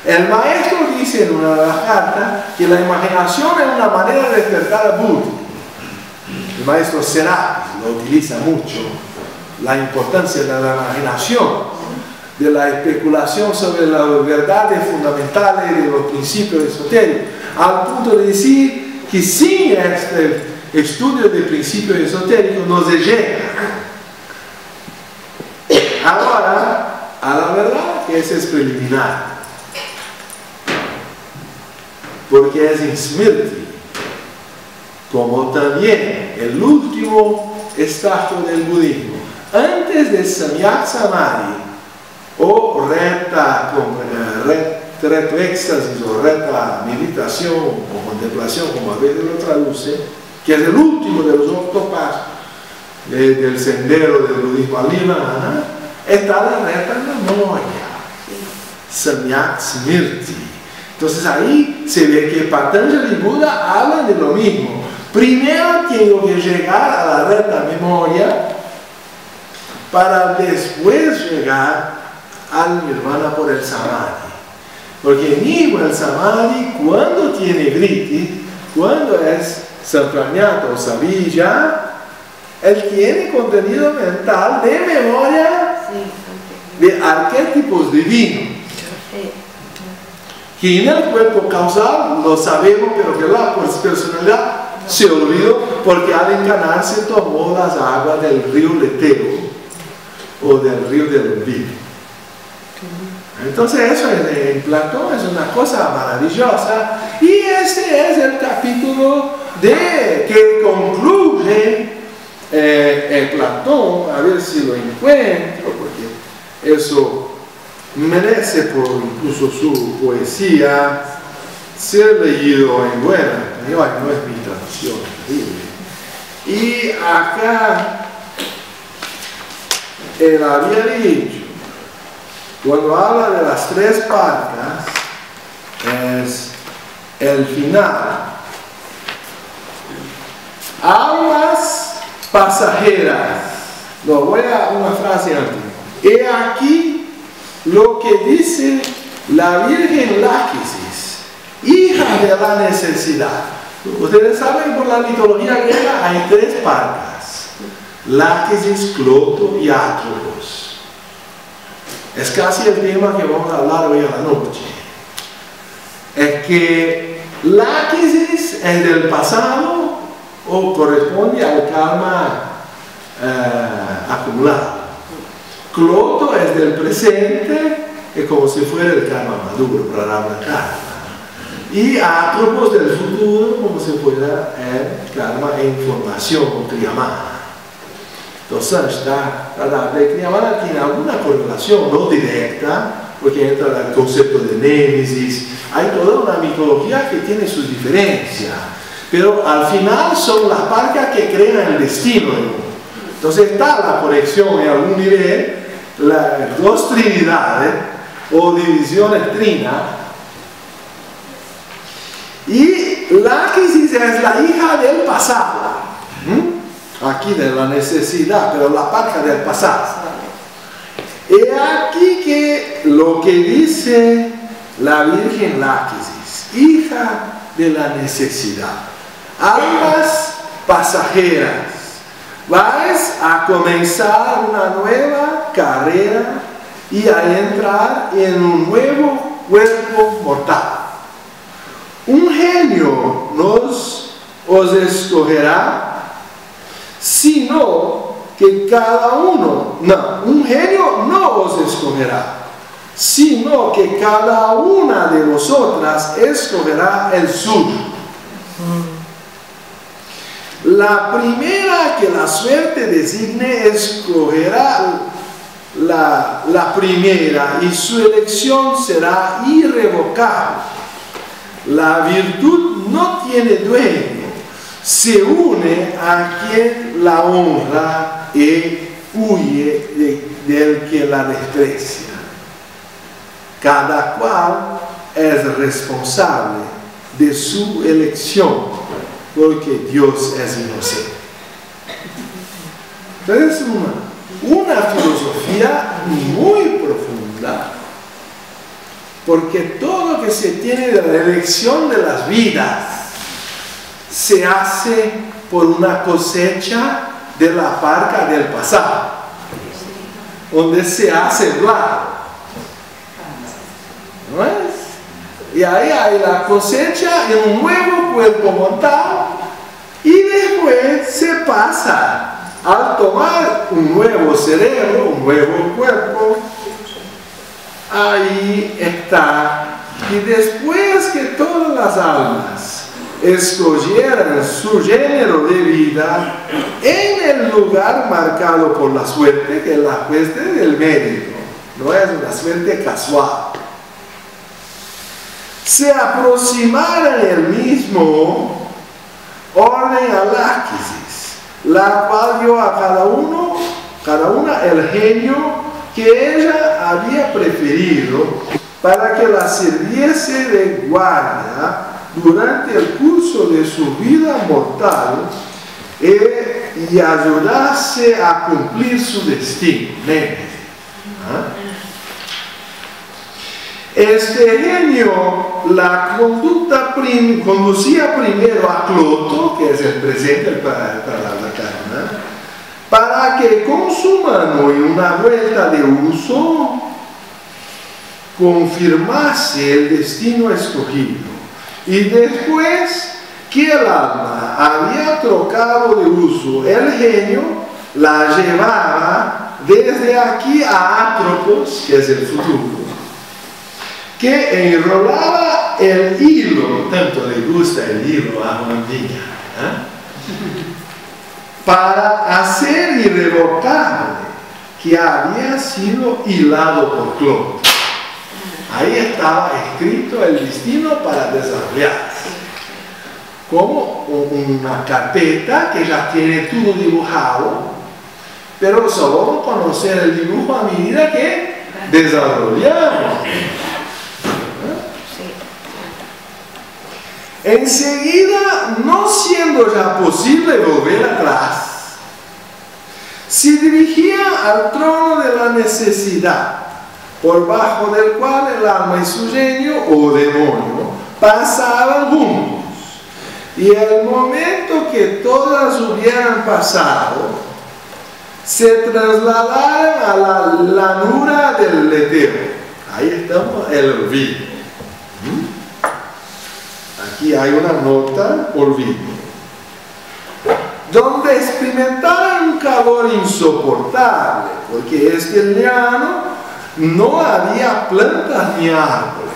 El maestro dice en una de las cartas que la imaginación es una manera de despertar a Buddha. El maestro Serapis lo utiliza mucho, la importancia de la imaginación, de la especulación sobre las verdades fundamentales de los principios esotéricos, al punto de decir que sin este estudio de principios esotéricos no se llega ahora a la verdad, que ese es preliminar, porque es en smriti, como también el último estadio del budismo, antes de samyak samadhi o reta éxtasis o reta meditación o contemplación, como a veces lo traduce, que es el último de los 8 pasos del sendero del budismo Vimana, está la reta memoria, samyak smriti. Entonces ahí se ve que Patanjali y Buda hablan de lo mismo. Primero tengo que llegar a la reta memoria para después llegar al nirvana por el samadhi. Porque mismo el samadhi, cuando tiene vritti, cuando es samprajñata o savija, él tiene contenido mental de memoria de arquetipos divinos. Que en el cuerpo causal lo sabemos, pero que la personalidad se olvidó porque al encarnarse tomó las aguas del río Leteo o del río del olvido. Entonces eso en Platón es una cosa maravillosa y este es el capítulo que concluye Platón, a ver si lo encuentro, porque eso merece por incluso su poesía ser leído en buena. No es mi traducción terrible. Y acá él había dicho, cuando habla de las tres parcas, es el final. Almas pasajeras. No, voy a una frase antes. He aquí lo que dice la Virgen Láquisis, hija de la necesidad. Ustedes saben, por la mitología griega hay tres parcas: Láquisis, Cloto y Atropos. Es casi el tema que vamos a hablar hoy a la noche. Es que Láquisis es del pasado o corresponde al karma acumulado. Cloto es del presente, es como si fuera el karma maduro, prarabdha karma. Y Atropos del futuro, como si fuera el karma en formación o kriyamana. Entonces, Prarabdha y kriyamana tiene alguna correlación, no directa, porque entra el concepto de némesis. Hay toda una mitología que tiene sus diferencias, pero al final son las parcas que crean el destino del mundo. Entonces está la conexión en algún nivel, las dos trinidades o divisiones trinas. Y Láquisis es la hija del pasado. Aquí de la necesidad, pero la parca del pasado. Y aquí que lo que dice la Virgen Láquisis, hija de la necesidad, almas pasajeras, vais a comenzar una nueva carrera y a entrar en un nuevo cuerpo mortal. Un genio os escogerá, sino que cada uno, un genio no os escogerá, sino que cada una de vosotras escogerá el suyo. La primera que la suerte designe escogerá la primera y su elección será irrevocable. La virtud no tiene dueño, se une a quien la honra y huye del que la desprecia. Cada cual es responsable de su elección, porque Dios es inocente. Entonces es una filosofía muy profunda, porque todo lo que se tiene de la elección de las vidas se hace por una cosecha de la parca del pasado, donde se hace blanco. ¿No es? Y ahí hay la cosecha en un nuevo cuerpo montado, y después se pasa al tomar un nuevo cerebro, un nuevo cuerpo. Ahí está. Y después que todas las almas escogieran su género de vida en el lugar marcado por la suerte, que es la suerte del médico, no es una suerte casual, se aproximaran el mismo orden a Láquisis, la cual dio a cada una el genio que ella había preferido para que la sirviese de guardia durante el curso de su vida mortal, y ayudarse a cumplir su destino. Este genio, la conducta conducía primero a Cloto, que es el presente para la carne, para que con su mano y una vuelta de uso confirmase el destino escogido. Y después que el alma había trocado de uso, el genio la llevaba desde aquí a Atropos, que es el futuro, que enrolaba el hilo, tanto le gusta el hilo a Juan Villa, para hacer irrevocable que había sido hilado por Cloto. Ahí estaba escrito el destino para desarrollarse. Como una carpeta que ya tiene todo dibujado, pero solo conocer el dibujo a medida que desarrollamos. Enseguida, no siendo ya posible volver atrás, se dirigía al trono de la necesidad, por bajo del cual el alma y su genio o demonio pasaban juntos. Y el momento que todas hubieran pasado, se trasladaron a la llanura del letero. Ahí estamos, el olvido. Aquí hay una nota, olvido. Donde experimentaron un calor insoportable, porque este llano no había plantas ni árboles.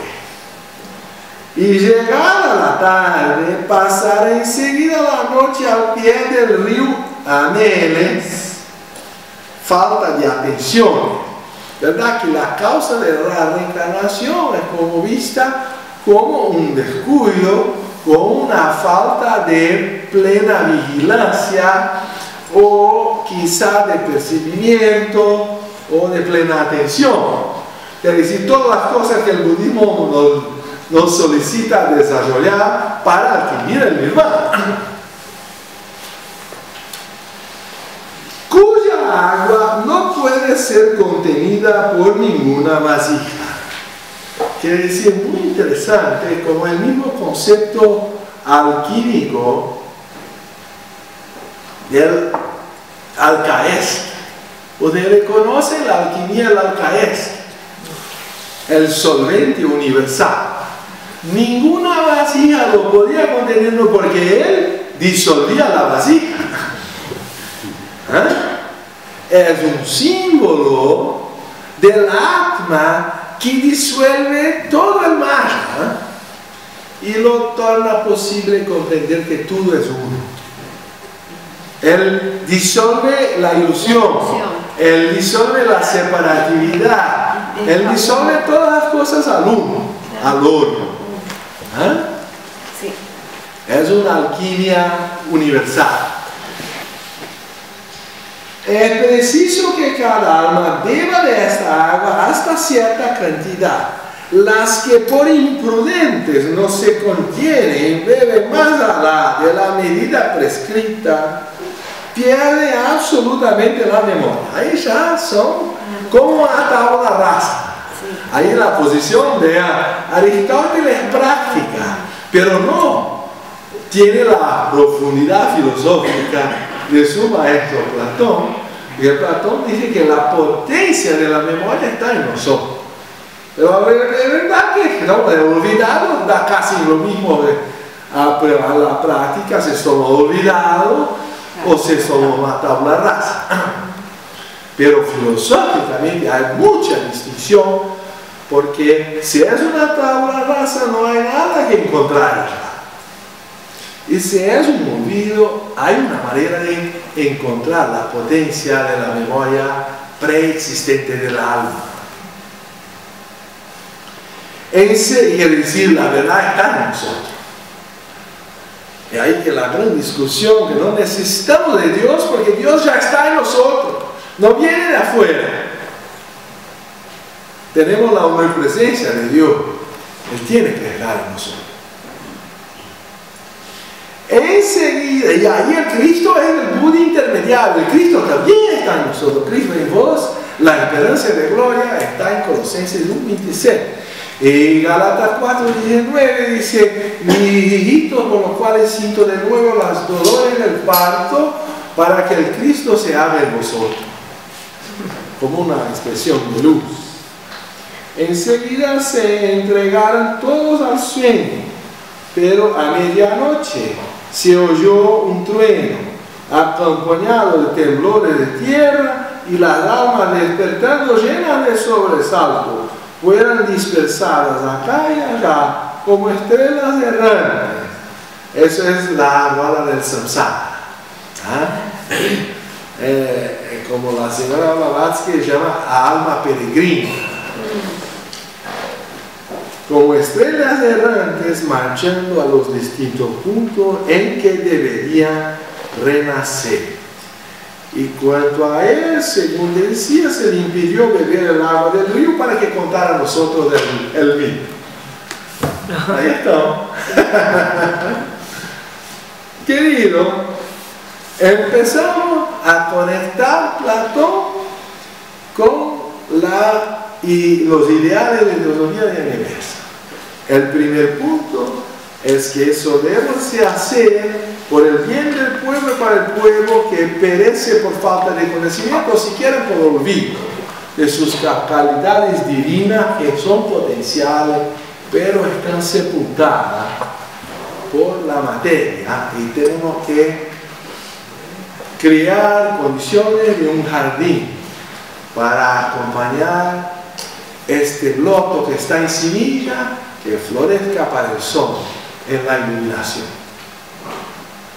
Y llegada la tarde, pasar enseguida la noche al pie del río Aneles, falta de atención. ¿Verdad? Que la causa de la reencarnación es como vista como un descuido, con una falta de plena vigilancia, o quizá de percibimiento, o de plena atención. Es decir, todas las cosas que el budismo nos solicita desarrollar para adquirir el nirvana, cuya agua no puede ser contenida por ninguna vasija. Quiere decir, muy interesante, como el mismo concepto alquímico del alcaeste. Ustedes reconocen la alquimia del alcaeste, el solvente universal. Ninguna vasija lo podía contener porque él disolvía la vasija. Es un símbolo del Atma que disuelve todo el mal y lo torna posible comprender que todo es uno. Él disuelve la ilusión, él disuelve la separatividad, él disuelve todas las cosas al uno, al oro. Sí. Es una alquimia universal. Es preciso que cada alma beba de esta agua hasta cierta cantidad. Las que por imprudentes no se contienen, beben más allá de la medida prescrita, pierden absolutamente la memoria. Ahí ya son como una tabla rasa. Ahí la posición de Aristóteles es práctica, pero no tiene la profundidad filosófica de su maestro Platón. Y el Platón dice que la potencia de la memoria está en nosotros. Pero es verdad que no, el olvidado da casi lo mismo a la práctica, si somos olvidados o si somos una tabla rasa. Pero filosóficamente hay mucha distinción, porque si es una tabla rasa no hay nada que encontrar. Y si es un olvido, hay una manera de encontrar la potencia de la memoria preexistente del alma. Quiere decir, la verdad está en nosotros. Y ahí que la gran discusión, que no necesitamos de Dios porque Dios ya está en nosotros, no viene de afuera. Tenemos la omnipresencia de Dios, Él tiene que estar en nosotros. enseguida, y ahí el Cristo es el Buda intermediario, el Cristo también está en nosotros, Cristo en vos, la esperanza de gloria está en Colosenses 1:26. Y Gálatas 4:19 dice, mis hijitos con los cuales siento de nuevo las dolores del parto, para que el Cristo se haga en vosotros. Como una expresión de luz. Enseguida se entregaron todos al sueño, pero a medianoche se oyó un trueno, acompañado de temblores de tierra, y las almas despertando llenas de sobresalto, fueron dispersadas acá y allá como estrellas errantes. Eso es la bala del samsara. Como la señora Blavatsky llama alma peregrina. Como estrellas errantes marchando a los distintos puntos en que deberían renacer. Y cuanto a él, según decía, se le impidió beber el agua del río para que contara a nosotros el vino. Ahí está. Querido, empezamos a conectar Platón con los ideales de teología de universo. El primer punto es que eso debe hacer por el bien del pueblo y para el pueblo que perece por falta de conocimiento, o siquiera por olvido de sus calidades divinas que son potenciales, pero están sepultadas por la materia, y tenemos que crear condiciones de un jardín para acompañar este loto que está en semilla, que florezca para el sol en la iluminación,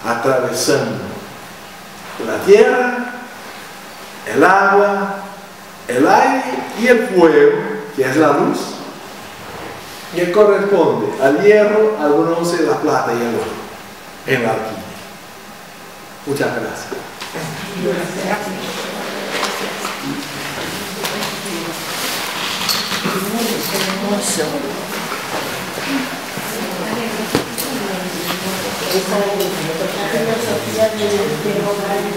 atravesando la tierra, el agua, el aire y el fuego, que es la luz, que corresponde al hierro, al bronce, la plata y el oro en la alquimia. Muchas gracias. Esa es la filosofía del